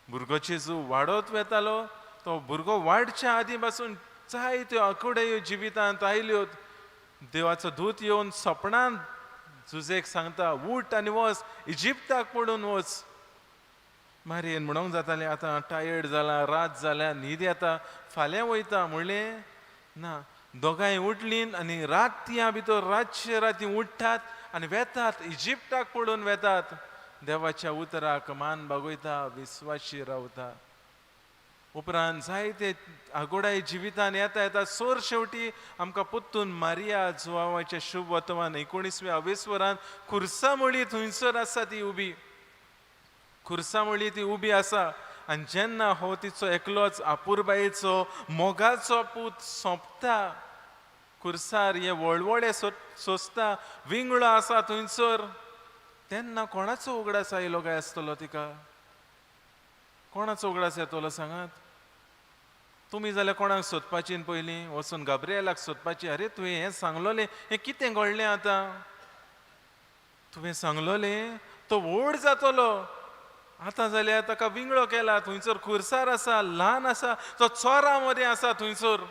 भुरगो जेजू वाडत वेतालो तो भुरगो वाडच्या आदीं पासून जायत्यो आकुड्यो जिवितांत आयल्यो देवाचो दूत येवन सपनांत जुजेक सांगता उठ आनी वच इजिप्ताक पडून वच मारयेन म्हणूंक जातालें आतां टायर्ड जाला रात जाल्या न्हीद येता फाल्यां वयता म्हणलें ना दोगांय उठलीं आनी रातया भितर रातचे राती उठ्ठात आनी वेतात इजिप्ताक पडून वेतात देवाच्या उतराक मान बागयता विश्वासी रावता उपरांत जायते आगोडाय जिवितान येता येता सोर शेवटी आमकां पोत्तून मारिया जुआवाच्या शुभ वर्तमान 19व्या अवेस्वरांत खुर्सामळी थंयसर आसा ती उबी खुर्सामळी ती उबी आसा आनी जेन्ना हो तिचो एकलोच आपुरबायेचो मोगाचो पूत सोंपता खुर्सार हे वळवळे सोंसता विंगळो आसा थंयसर तेन्ना कोणाचो उगडास आयलो काय आसतलो तिका कोणाचो उगडास येतलो सांगात तुमी जाल्यार कोणाक सोदपाची पयलीं वचून गाब्रिएलाक सोदपाची अरे तुवें हें सांगलोलें हें कितें घडलें आतां तुवें सांगलोलें तो व्हड जातलो आतां जाल्यार ताका विंगळो केला थंयसर खुर्सार आसा ल्हान आसा तो चोरा मदें आसा थंयसर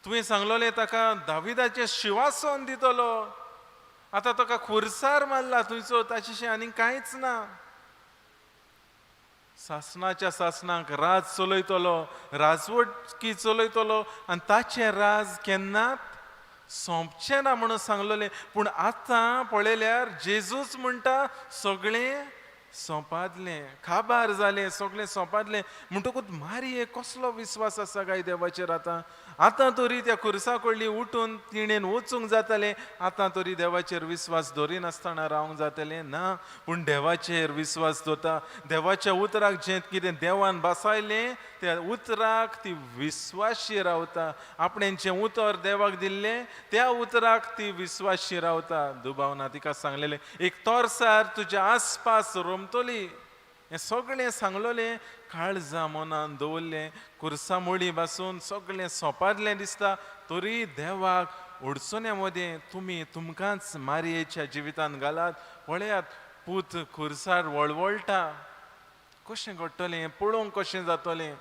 तुवें सांगलोलें ताका दाविदाचें शिवासन दितलो आतां ताका खुर्सार मारला थंयसर ताचेशें आनीक कांयच ना सासणाच्या सासणाक राज चलयतलो राजवटकी चलयतलो आनी ताचें राज केन्नाच सोंपचें ना म्हणून सांगलोलें पूण आतां पळयल्यार जेजूच म्हणटा सगळें सोंपादलें खाबार जालें सगळें सोंपादलें म्हणटकूच मारये कसलो विस्वास आसा काय देवाचेर आतां तरी त्या खुर्सा कडली उठून तिणेन वचूंक जातालें आतां तरी देवाचेर विस्वास दवरिनासतना रावंक जातलें ना पूण देवाचेर विस्वास दवरता देवाच्या उतराक जें कितें देवान बसयलें त्या उतराक ती विस्वाशी रावता आपणें जें उतर देवाक दिल्लें त्या उतराक ती विस्वाशी रावता दुबावना तिका सांगलेलें एक तोरसार तुज्या आसपास रोमतली हें सगळें सांगलोलें काळजां मनान दवरलें खुर्सा मोडी बसून सगळें सोंपादलें दिसता तरी देवाक उडचुण्या मदें तुमी तुमकांच मारयेच्या जिवितान घालात पळयात पूत खुर्सार वळवळटा कशें घडटलें हें पळोवंक कशें जातलें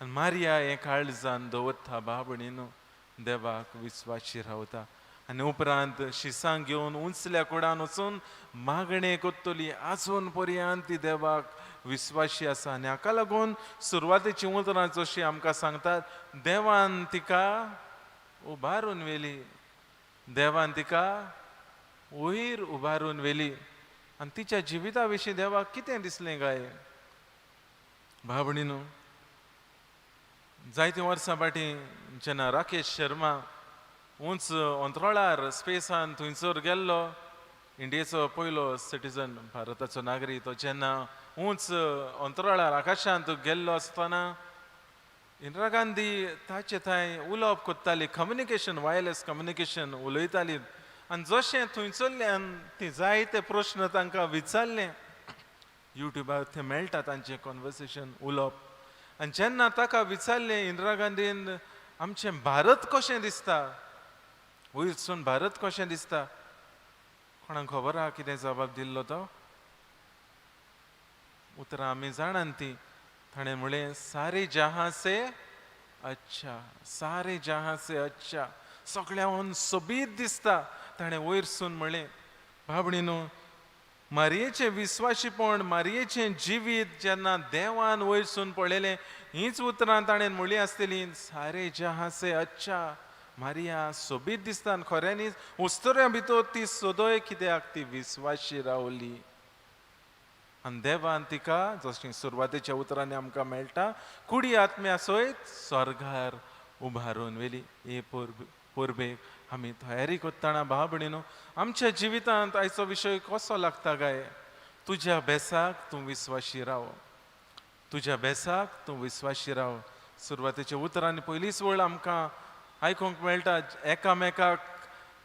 आनी मारिया हें काळजान दवरता बाबणीन देवाक विस्वाशी रावता आनी उपरांत शिसांक घेवन उंचल्या कुडान वचून मागणें कोत्तली आजून पर्यंत ती देवाक विस्वाशी आसा आनी हाका लागून सुरवातेची उतरां जशीं आमकां सांगतात देवान तिका उबारून व्हेली देवान तिका वयर उबारून व्हेली आनी तिच्या जिविता विशीं देवाक कितें दिसलें काय भावणीनो जायतीं वर्सां फाटीं जेन्ना राकेश शर्मा उंच अंतराळार स्पेसान थंयसर गेल्लो इंडियेचो पयलो सिटीजन भारताचो नागरीक तो जेन्ना उंच अंतराळार आकाशांत गेल्लो आसतना इंदिरा गांधी ताचे थंय उलोवप कोत्ताली कम्युनिकेशन वायरलेस कम्युनिकेशन उलयताली आनी जशें थंयसरल्यान ती जायते प्रश्न तांकां विचारले युट्यूबार थंय मेळटा तांचें कॉन्वर्सेशन उलोवप आनी जेन्ना ताका विचारलें इंदिरा गांधीन आमचें भारत कशें दिसता वयरसून भारत कशें दिसता कोणाक खबर आहा कितें जबाब दिल्लो तो उतरां आमी जाणात ती ताणें म्हळें सारे जहां से अच्छा सारे जहां से अच्छा सगळ्याहून सोबीत दिसता ताणें वयरसून म्हळें भावणीनो मारयेचें विस्वाशीपण मारयेचें जिवीत जेन्ना देवान वयरसून पळयलें हीच उतरां ताणें म्हळीं आसतलीं सारे जहां से अच्छा मारिया सोबीत दिसता आनी खऱ्यांनीच उस्तोऱ्या भितर ती सोदोय कित्याक ती विस्वाशी रावली आनी देवान तिका जशें सुरवातेच्या उतरांनी आमकां मेळटा कुडी आत्म्या सयत स्वर्गार उबारून व्हेली हे पोरबेक आमी तयारी कोत्ताना भाव भयणीनो आमच्या जिवितांत आयचो विशय कसो लागता काय तुज्या बेसाक तूं विस्वाशी राव तुज्या बेसाक तूं विस्वाशी राव सुरवातेच्या उतरांनी पयलींच वळ आमकां आयकूंक मेळटा एकामेकाक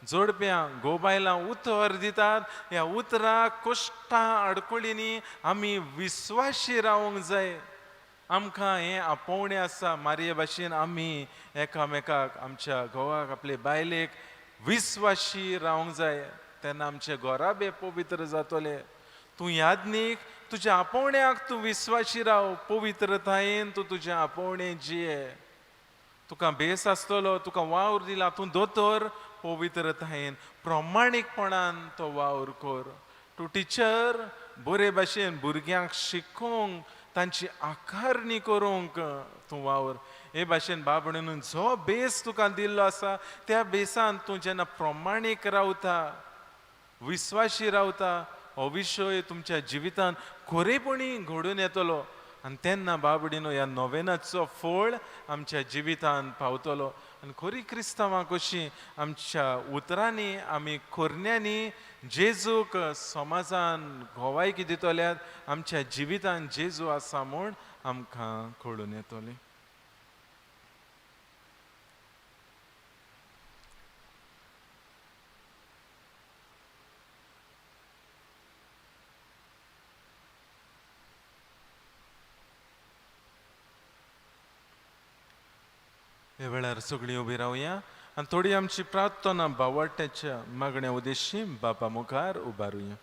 जोडप्यांक गोबायलां उतर दितात ह्या उतराक कश्टां आडकुळींनी आमी विस्वाशी रावूंक जाय आमकां हें आपोवणें आसा मारये भाशेन आमी एकामेकाक आमच्या घोवाक आपले बायलेक विस्वाशी रावंक जाय तेन्ना आमचे घोराबे पवित्र जातले तूं यादनीक तुज्या आपोवण्याक तूं विस्वाशी राव पवित्रतायेन तूं तुजें आपोवणें जिये तुका बेस आसतलो तुका वावर दिला तूं दोतोर पवित्रतायेन प्रमाणीकपणान तो वावर कर तूं टिचर बरे भाशेन भुरग्यांक शिकोवंक तांची आकारणी करूंक तूं वावर हे भाशेन बाबणून जो बेस तुका दिल्लो आसा त्या बेसान तूं जेन्ना प्रमाणीक रावता विस्वाशी रावता हो विशय तुमच्या जिवितान खरेपणी घडून येतलो आनी तेन्ना बाबडीनो ह्या नोवेनाचो फळ आमच्या जिवितान पावतलो आनी खरी क्रिस्तांवां कशीं आमच्या उतरांनी आमी खोरण्यांनी जेजूक समाजान घोवायकी दितल्यात आमच्या जिवितान जेजू आसा म्हूण आमकां कळून येतलें हे वेळार सगळीं उबी रावया आनी थोडी आमची प्रार्थना बावट्याच्या मागण्या उद्देशी बापा मुखार उबारुया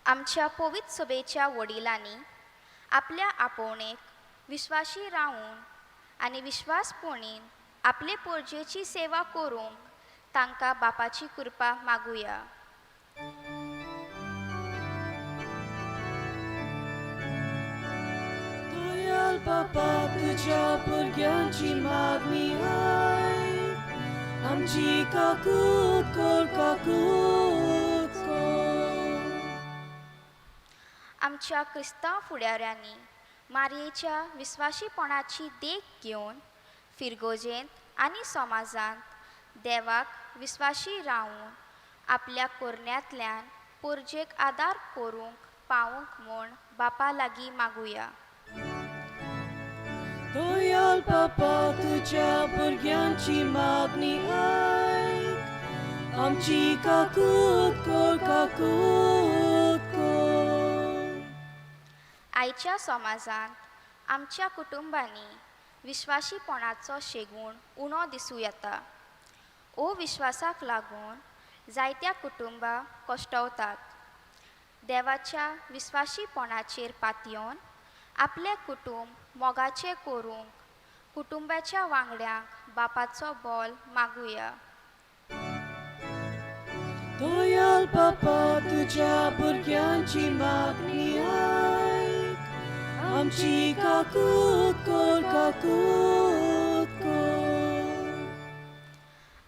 आमच्या पवित्र सभेच्या वडिलांनी आपल्या आपोवणेक विश्वासी रावून आनी विश्वासपणीन आपले पोरजेची सेवा करूंक तांकां बापाची कृपा मागुया तुया दोयाल बापा तुझ्या भुरग्यांची मागणी आयक आमची काकूट कोर काकूट कोर आमच्या क्रिस्तांव फुडाऱ्यांनी मारयेच्या विस्वाशीपणाची देख घेवन फिरगोजेंत आनी समाजांत देवाक विस्वाशी रावून आपल्या कोरण्यांतल्यान पोरजेक आदार करूंक पावूंक म्हूण बापा लागीं मागुया. दोयाल बापा तुझ्या भुरग्यांची मागणी आयक आमची काकूट कोर काकूट कोर आयच्या समाजांत आमच्या कुटुंबांनी विस्वाशीपणाचो शेगूण उणो दिसूं येता. ओ विश्वासाक लागून जायत्या कुटुंबां कोश्टवतात. देवाच्या विस्वाशीपणाचेर पातयेवन आपले कुटुंब मोगाचें करूंक कुटुंबाच्या वांगड्यांक बापाचो बोल मागुया. दोयाल बापा तुझ्या भुरग्यांची मागणी आयक आमची काकूट कोर काकूट कोर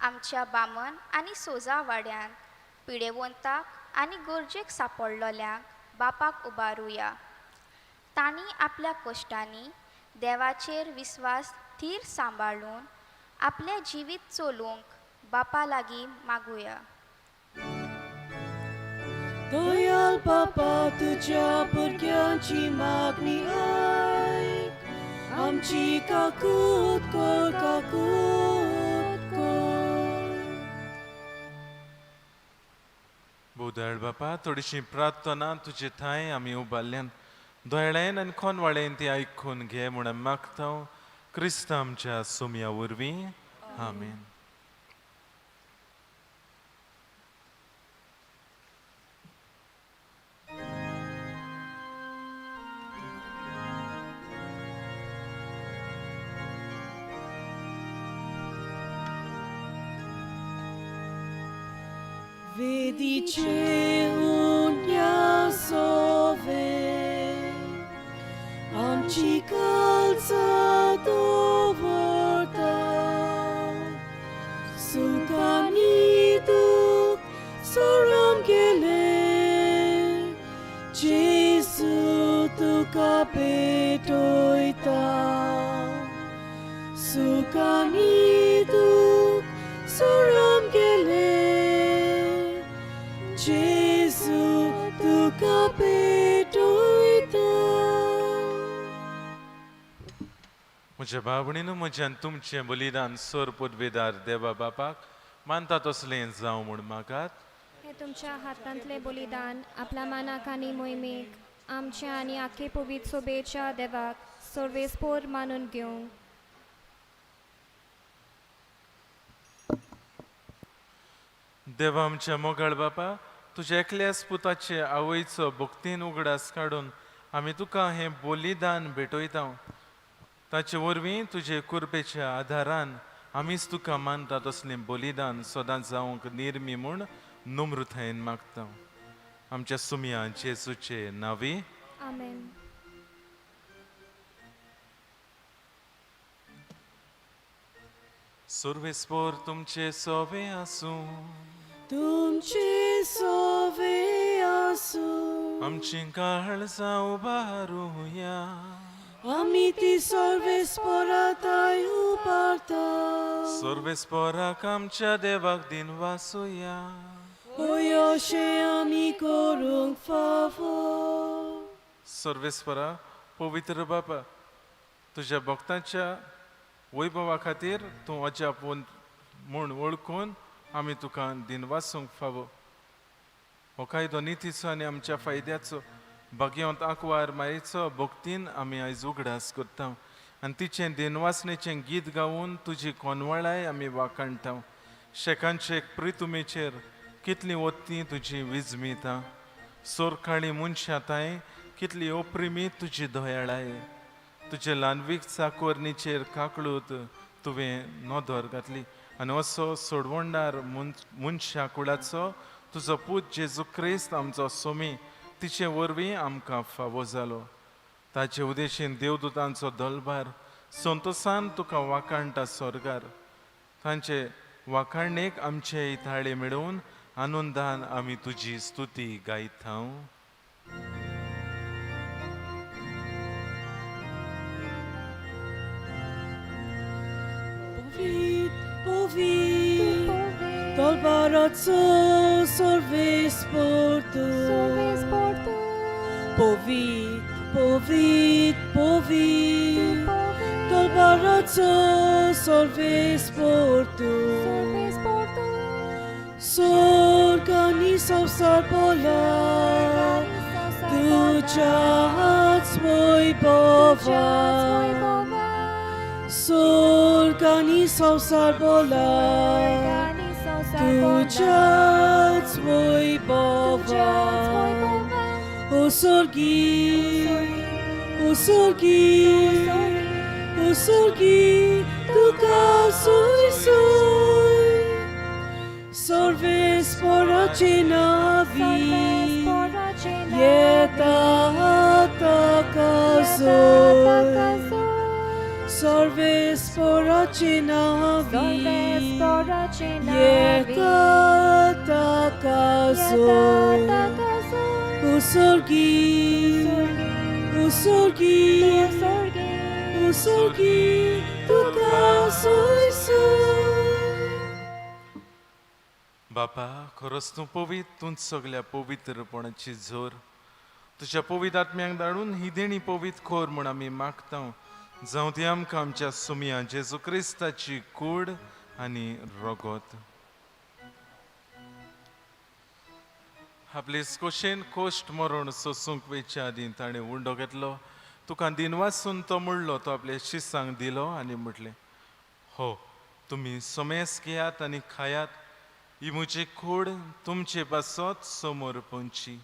आमच्या बामण आनी सोजा वाड्यांत पिडेवंताक आनी गरजेक सांपडलोल्यांक बापाक उबारुया. तांणी आपल्या कश्टांनी देवाचेर विस्वास थीर सांबाळून आपलें जिवीत चलोवंक बापा लागीं मागुया. दोयाल बापा तुझ्या भुरग्यांची मागणी आयक आमची काकूट कोर काकूट कोर बोदाळ बापा थोडीशी प्रार्थना तुजे थंय आमी उबारल्यान दोळ्यान आनी खोनवाळेन ती आयकून घे म्हणून मागता क्रिस्त आमच्या सुमया वरवीं आमेन. Vedice unia sove Amci calza dovorta Sukanitu soram gele Jesu tu capetoita Sukanitu soram gele Jesu tu capetoita म्हज्या भावणीन म्हज्यान तुमचें बलिदान सोर पदवेदार देवा बापाक मानता तसलें जावं म्हूण मागात. हे तुमच्या हातांतले बलिदान आपल्या मानाक आनी मोहिमेक आमच्या आनी आखे पवित सोबेच्या देवाक सर्वेस्पोर मानून घेवंक देवा आमच्या मोगाळ बापा तुज्या एकल्याच पुताचे आवयचो भक्तीन उगडास काडून आमी तुका हें बलिदान भेटयता. ताचे वरवीं तुजे कुरपेच्या आदारान आमीच तुका मानता तसलें बलिदान सदांच जावंक निर्मी म्हूण नम्रतायेन मागता. आमच्या सुमया जेजूचे नांवी आमेन. सर्वेस्पोर तुमचे सोवे आसूं तुमचे सोवे आसूं आमची काळजां उबारुया आमी ती सर्वेस्पोराताय उबारता सर्वेस्पोराक आमच्या देवाक दिन वासुया. ओय अशें आमी करूंक फावो सर्वेस्परा पवित्र बापा तुज्या भक्तांच्या वैभवा खातीर तूं अजाप म्हूण वळखून आमी तुका दिन वासूंक फावो. हो कायदो नितीचो आनी आमच्या फायद्याचो भगवंत आंकवार मायेचो भक्तीन आमी आयज उगडास करता आनी तिचें दिनवासणेचें गीत गावून तुजी कोनवळाय आमी वाखाणटा. शेकांचे प्रितुमेचेर कितली वत्ती तुजी विजमिता. सोरकाळी मनशाताय कितली ओप्रिमी तुजी दोयाळाय. तुजे ल्हानवीक चाकोरणीचेर काकळूत तुवें नोदर घातली आनी असो सोडवणदार मनशा कुळाचो तुजो पूत जेजू क्रिस्त आमचो सोमी तिचे वरवीं आमकां फावो जालो. ताचे उदेशीन देवदूतांचो दलबार संतोसान तुका वाखाणटा स्वर्गार. तांचे वाखाणणेक आमचे इताळे मेळून आनंदान आमी तुजी स्तुती गायता. Povit, dolbarazzo, sorves porto. Povit, dolbarazzo, sorves porto. Sorgani sovsar pola, duchat svoj bova. Sorgani sovsar pola, duchat svoj bova. O sorgi, tuka soy. Sorves porace navi, yeta takazoi. Sorves porace navi, yeta takazoi. O sorgi, tuka soy. बापा, खरोच तूं पवित, तूंच सगळ्या पवित्रपणाची जोर. तुज्या पवित आत्म्यांक धाडून ही देणी पवित खोर म्हूण आमी मागता. जावं ती आमकां आमच्या सुमया जेजू क्रिस्ताची कूड आनी रगत. आपले कोशेन कोश्ट मरण सोसूंक वेच्या आदी ताणें उंडो घेतलो. तुका दिन वाचून तो म्हणलो, तो आपल्या शिसांक दिलो आनी म्हटलें, हो, तुमी सोमेस घेयात आनी खायात. ही म्हजी कूड तुमचे पासत समोर पोंची.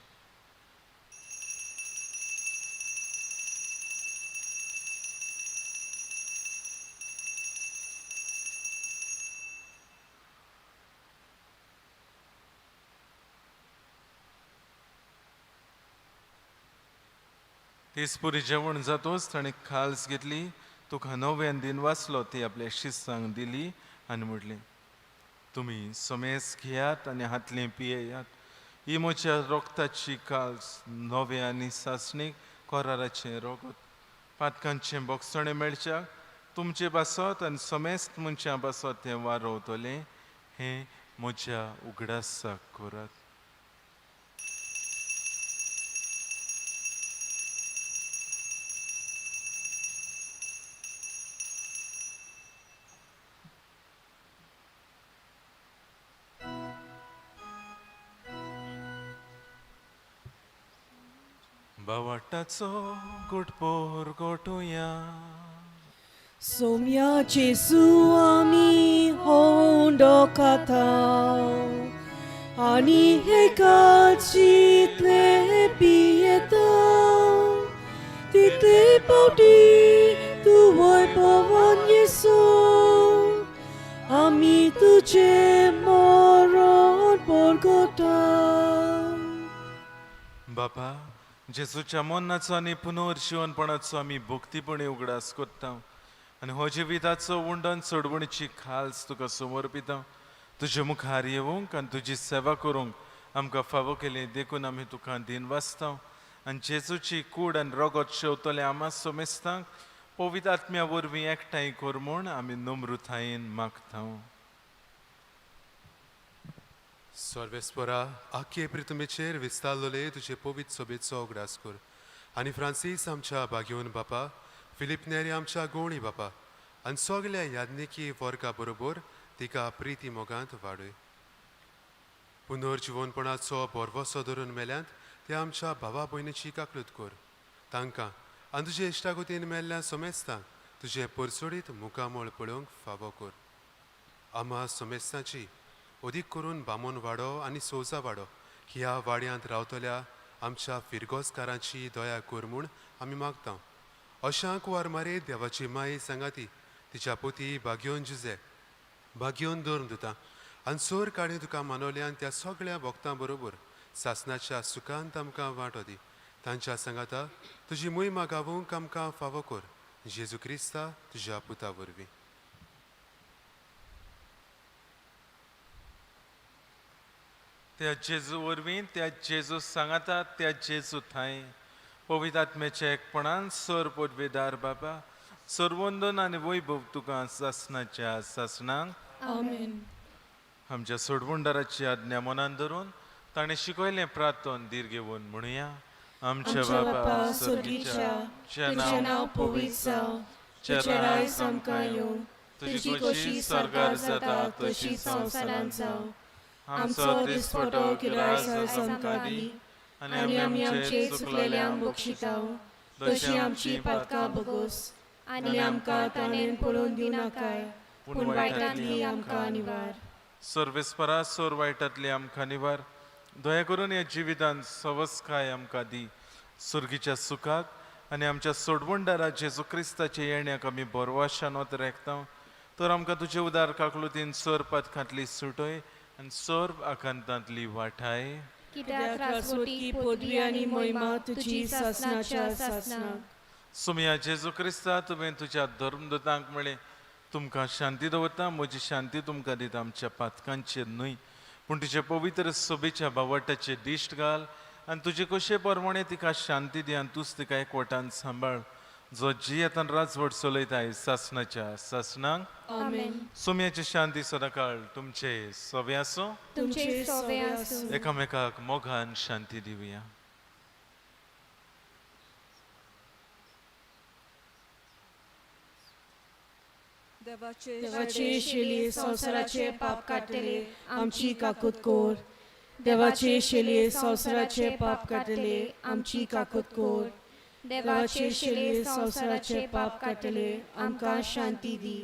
तेसपुरी जेवण जातोच ताणें खाल्स घेतली, तुका नव्यान दिन वाचलो ती आपल्या शिसांक दिली आनी म्हटलें, तुमी सोमेस घेयात आनी हातलें पियेयात. ही म्हज्या रोगताची काल्स नवे आनी सासणीक कोराराचें रोगत. पातकांचें बोगसणें मेळच्याक तुमचे पासत आनी सोमेस्त मनशां पासत तें वारोवतलें. हें म्हज्या उगडासाक करात. बावाटाचो गोटपोर गोटुया. Somia Jesu ami hondo katao, ani hekachi tle pietao, title poti tu voi povan Jesu, ami tuje moron borgota. बापा, जेजूच्या मरणाचो आनी पुनर्जीवनपणाचो आमी भक्तीपणे उगडास करता आनी हो जिविताचो उंडन चडवणीची खाल्स तुका समर्पिता. तुजे मुखार येवंक आनी तुजी सेवा करूंक आमकां फावो केलें देखून आमी तुका दिन वाचता आनी जेजूची कूड आनी रगत शेवतले आमा सोमेस्तांक पवित्र आत्म्या वरवीं एकठांय कर म्हूण आमी नम्रतायेन मागता. सर्वेस्परा आख्ये प्रितमेचेर विस्तारलोले तुजे पवित्र सोबेचो उगडास कर. आनी फ्रांसीस आमच्या बागेवन बापा, फिलिप नेरी आमच्या गोवणी बापा आनी सगल्या याज्ञिकी वर्गा बरोबर तिका प्रिती मोगांत वाडय. पुनर्जीवनपणाचो बरवसो धरून मेल्यांत ते आमच्या भावा भयणीची काकलूत कर. तांकां आनी तुजे इश्टागतीन मेल्ल्या सोमेस्तांक तुजे परसोडीत मुखामोळ पळोवंक फावो कर. आमा सोमेस्तांची अदीक करून बामोन वाडो आनी सोजा वाडो ह्या वाड्यांत रावतल्या आमच्या फिरगोसकारांची दया कर म्हूण आमी मागता. अशांक वार मारे देवाची माई सांगाती तिच्या पोती भाग्योन जुजे भाग्योन दवरून दिता आनी सोर काडी तुका मानवल्यान त्या सगळ्या भक्तां बरोबर सासणाच्या सुखांत आमकां वांटो दी. तांच्या सांगाता तुजी मोहिमा गावूंक आमकां फावो कर जेजू क्रिस्ता तुज्या पुता वरवीं. त्या जेजू वरवीं त्या जेजू सांगाता त्या जेजू थंय पवित्र आत्म्याच्या एकपणान सर पदवेदार बाबा सर्वंदन आनी वैभव तुका सासणाच्या सासणांक आमेन. आमच्या सोडवंडाराची आज्ञा मनान धरून ताणें शिकयलें प्रार्थन दीर घेवन म्हणुया. आमच्या बाबा स्वर्गीच्या तुजें तुझें नांव पवित्र जावं, तुजें रायज आमकां येवं, तुजी खोशी स्वर्गार जाता तशी संवसारांत जावं. आमचो दिसपटो गिरायज आयज आमकां दी आनी आमी आमचे चुकलेल्यांक बक्षिताव तशी आमची पातकां बगोस आनी आमकां ताणेन पळोवन दिनाकाय पूण वायटांतली आमकां निवार. सर्वेस्परा सोर वायटांतली आमकां निवार. दया करून ह्या जिवितांत सवस्काय आमकां दी सुर्गीच्या सुखाक आनी आमच्या सोडवंडारा जेजू क्रिस्ताच्या येण्याक आमी बरो आशान वत रेखता. तर आमकां तुजे उदार काकलुतीन सर पथकांतली सुटय आनी सर आकांतांतली वाठाय. कित्याक राजवटी पदवी आनी महिमा तुजी सासणाच्या सासणाक. सुमया जेजू क्रिस्ता तुवें तुज्या धर्मदूतांक म्हळें तुमकां शांती दवरता म्हजी शांती तुमकां दिता. आमच्या पातकांचेर न्हय पूण तुजे पवित्र सोबेच्या बावटाचेर दिश्ट घाल आनी तुजे कशे परमणे तिका शांती दी आनी तूंच तिका एकवटान सांबाळ जो जी आतां राजवट चलयताय सासणाच्या सासणांक. आमेन. सुमयाची शांती सदांकाळ तुमचे सवे आसूं. तुमचे सवे आसूं. एकामेकाक मोगान शांती दिवया. देवाचे शेली संवसाराचे पाप काडटले आमची काकूत कोर. देवाचे शेली संवसाराचे पाप काडटले आमची काकूत कोर. देवाचे शेली संवसाराचे पाप काडटले आमकां शांती दी.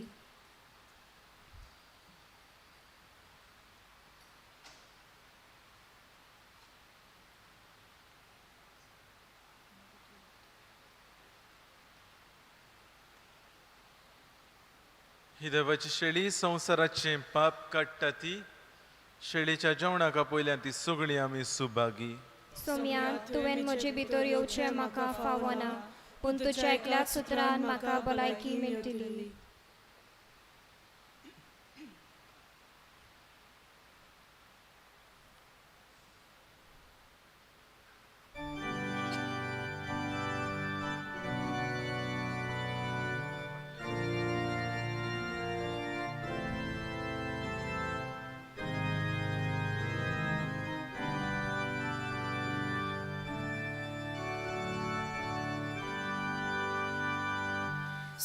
ही देवाची शेळी संवसाराचे पाप काडटा ती शेळीच्या जेवणाका पयल्यार ती सगळी आमी सुभागी. सोम्या तुवें म्हजे भितर येवचें म्हाका फावना पूण तुज्या एकल्याच सुत्रान म्हाका भलायकी मेळटली.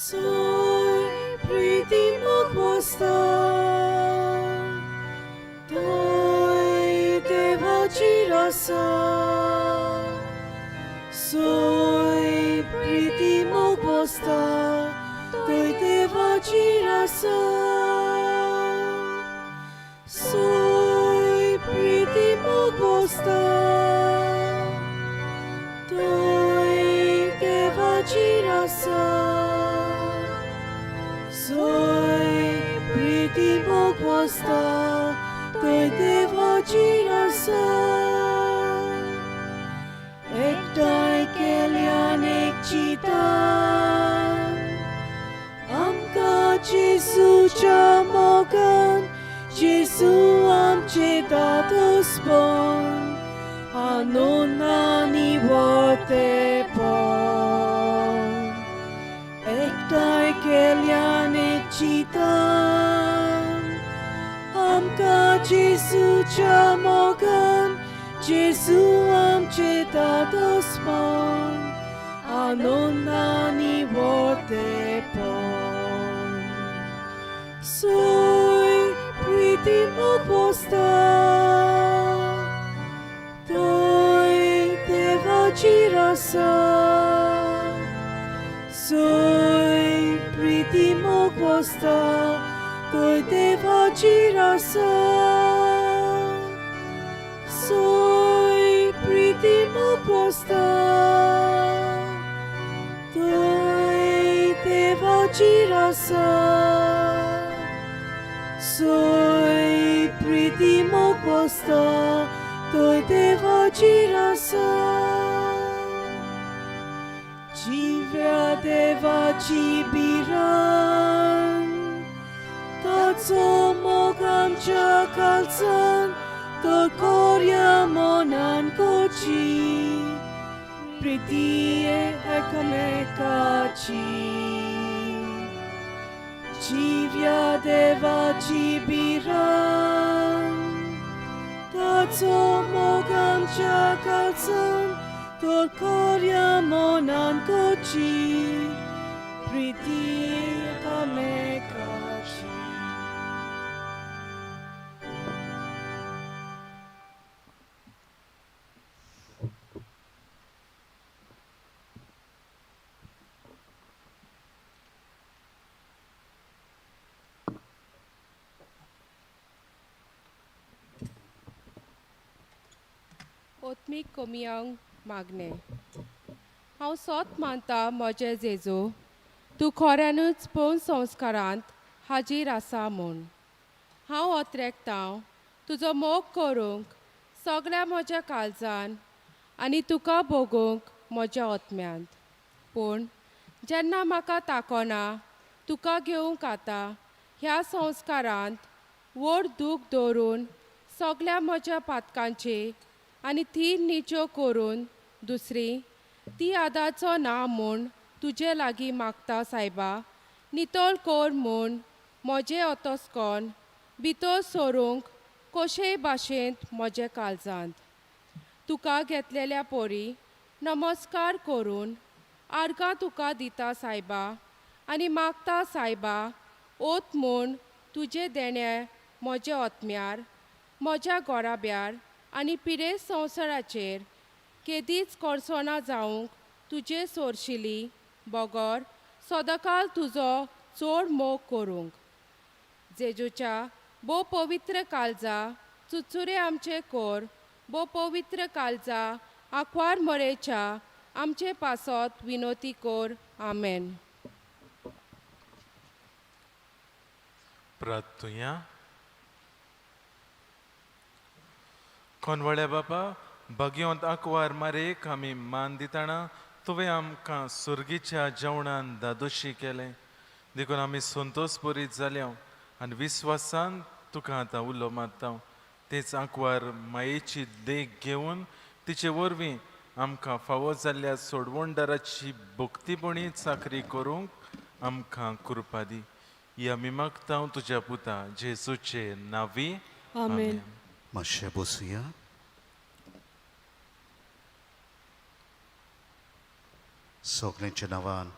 Soy prítimo posta, Toi devaci rasa. Soy prítimo posta, Toi devaci rasa. Soy prítimo posta, Toi devaci rasa. Soy prítimo posta, Toi devaci rasa. Ektai kelian ekcitan, Amka Jesu jamogan, Jesu amce datus bon, Anonani vote pon. Ektai kelian ekcitan, Amka Jesu jamogan, Jesu amce datus bon, Anonani vote pon. Soy prítimo posta, Toi devaci rasa. Soy prítimo posta, Toi devaci rasa. Soy prítimo posta, Toi devaci rasa. Soy prítimo posta, Toi devaci rasa. देवाची बिरान ताचो मोग आमच्या काळजान तो कोरया मोनान कोची प्रिती एकामेकाची जीव्या देवाची बिरान ताचो मोग आमच्या काळजान तो कोरया मोनान कोची प्रिती एकामेकाची ओत्मीक कोमयांक मागणे हांव सोत मानता म्हजे जेजू तूं खऱ्यानूच पळोवन संस्कारांत हाजीर आसा म्हूण हांव ओत्रेकतां तुजो मोग करूंक सगळ्या म्हज्या काळजान आनी तुका भोगूंक म्हज्या ओतम्यांत पूण जेन्ना म्हाका ताकोना तुका घेवंक आतां ह्या संस्कारांत व्हड दूख दवरून सगळ्या म्हज्या पातकांची आनी ती निच्यो करून दुसरी ती आदाचो ना म्हूण तुजे लागीं मागता सायबा नितळ कोर म्हूण म्हजें ओतोसकोन भितर सरूंक कशेय भाशेंत म्हजे काळजांत तुका घेतलेल्या पोरी नमस्कार करून आर्गां तुका दिता सायबा आनी मागता सायबा ओत म्हूण तुजे देणे म्हजे ओतम्यार म्हज्या गोराब्यार आनी पिरे संवसाराचेर केदीच कोडसोना जावंक तुजे सोरशिली बोगोर सदांकाल तुजो चड मोग करूंक जेजूच्या बो पवित्र काळजा चुचुरे आमचे कोर बो पवित्र काळजा आंकवार मरेच्या आमचे पासत विनोती कोर आमेन. प्रार्थुया. कोनवळ्या बापा भगवंत आंकवार मारेक आमी मान दिताना तुवें आमकां सुर्गीच्या जेवणान दादोशी केलें देखून आमी संतोश बरीत जाल्या आनी विस्वासान तुका आतां उलो मारता तेच आंकवार मायेची देख घेवन तिचे वरवीं आमकां फावो जाल्ल्या सोडवणदाराची भोक्तीपणी चाकरी करूंक आमकां कृपा दी ही आमी मागता तुज्या पुता जेजूचे नांवी आमेन. मातशें बसुया. सगळ्यांच्या नांवान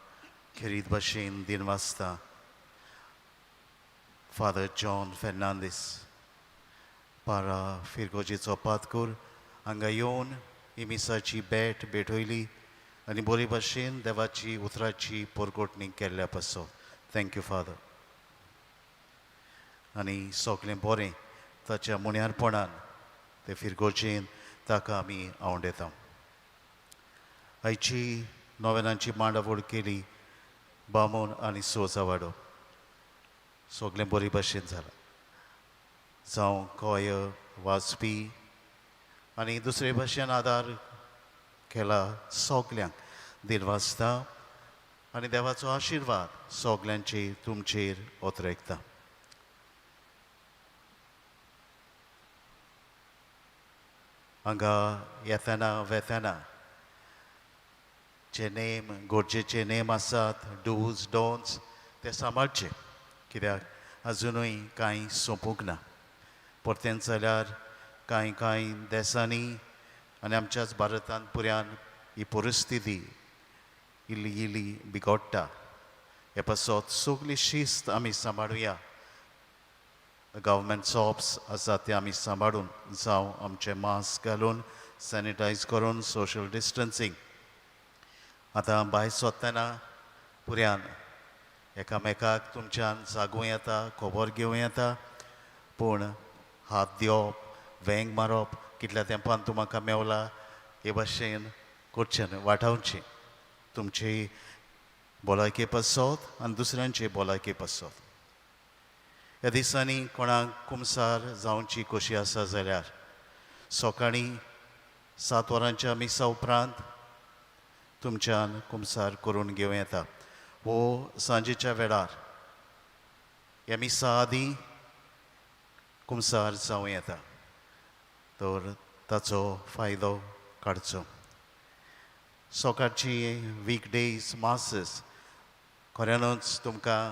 खेरीत भाशेन दिनवासता फादर जॉन फेर्नांदीस पारा फिरगोजेचो पातकूर हांगा येवन इमिसाची भेटयली आनी बरे भाशेन देवाची उतराची पोरगोटणी केल्ल्या पासो थँक्यू फादर आनी सगळें बरें ताच्या मुण्यारपणान ते फिरगोजेन ताका आमी आवंडेता. आयची नोवेलांची मांडावळ केली बामोन आनी सोजा वाडो सगळें बरे भाशेन जालां जावं कोय वाचपी आनी दुसरे भाशेन आदार केला सगल्यांक दिनवासता आनी देवाचो आशिर्वाद सगल्यांचेर तुमचेर ओतरेकता. हांगा येतना वेतना जे नेम गरजेचे नेम आसात डूज डोन्ट्स ते सांबाळचे कित्याक अजुनूय कांय सोंपूंक ना. परतेंच जाल्यार कांय देसांनी आनी आमच्याच भारतांत पुऱ्यान ही परिस्थिती इल्ली बिगडटा हे पासत सगळी शिस्त आमी सांबाळुया. गव्हर्मेंट जॉब्स आसा ते आमी सांबाळून जावं आमचे मास्क घालून सॅनिटायज करून सोशल डिस्टन्सींग आतां भायर सोदतना पुऱ्यान एकामेकाक तुमच्यान जागूं येता खबर घेवं येता पूण हात दिवप वेंग मारप कितल्या तेंपान तूं म्हाका मेवला हे भाशेन करचें न्हय वाटावचें तुमची भलायके पासत आनी दुसऱ्यांची भलायके पासत. ह्या दिसांनी कोणाक कुमसार जावची कशी आसा जाल्यार सकाळीं 7 वरांच्या मिसा उपरांत तुमच्यान कुमसार करून घेवं येता हो सांजेच्या वेळार ह्या मिसा आदीं कुमसार जावं येता तर ताचो फायदो काडचो. सकाळची वीकडेज मासीस खऱ्यानूच तुमकां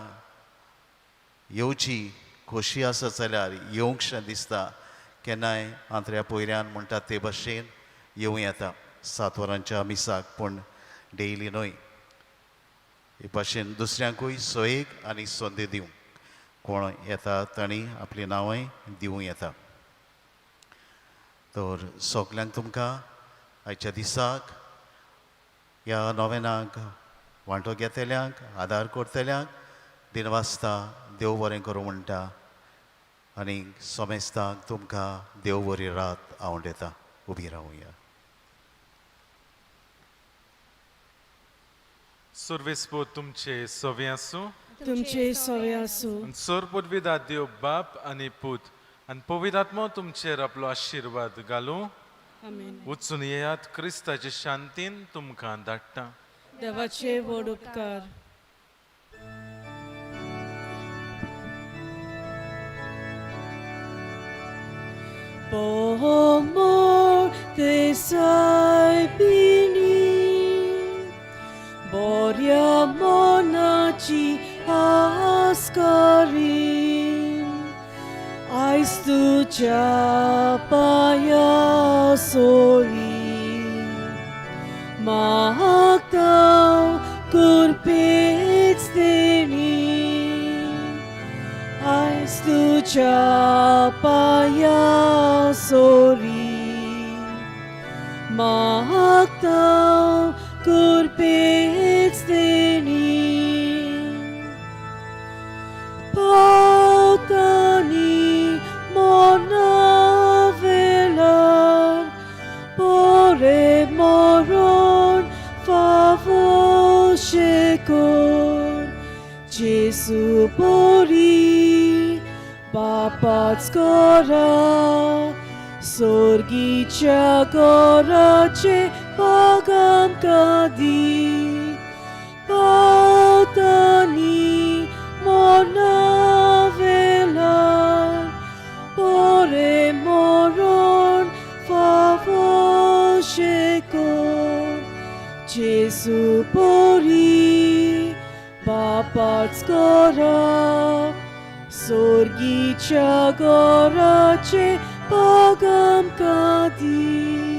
येवची खोशी आसा जाल्यार येवंकशें दिसता केन्नाय आंतऱ्या पयऱ्यान म्हणटा ते भाशेन येवं येता 7 वरांच्या मिसाक, पूण डेयली न्हय. हे भाशेन दुसऱ्यांकूय सोयेक आनी संदी दिवंक कोण येता तांणी आपली नांवय दिवं येता. तर सगल्यांक तुमकां आयच्या दिसाक ह्या नोवेनाक वांटो घेतल्यांक आदार करतल्यांक दिनवासता देव बरें करूं म्हणटा आनी सोमेस्ताक तुमकां देव बरी रात आवंडयता. उबी रावुया. सर्वेस्पोत तुमचे सवे आसूं. तुमचे सवे आसूं. आनी सर पदवीदार देव बाप आनी पूत आनी पवित्र आत्मो तुमचेर आपलो आशिर्वाद घालूं. आमेन. वचून येयात क्रिस्ताचे शांतीन तुमकां धाडटा. देवाचे व्हड उपकार. Pomor te sai bini, Boria monaci askarin, Ais tu capaya sori, Mahtau kurpit steni, Ais tu capaya sori, Mahtau kurpit steni, Pautani mona velar, Pore moron favo shekor, Jesu pori bapat skora, Sorgicia gorace pagam kadi, Pautani mona velar, Pore moron favo shekor, Jesu pori bapat skora, Sorgicia gorace pagam kadi.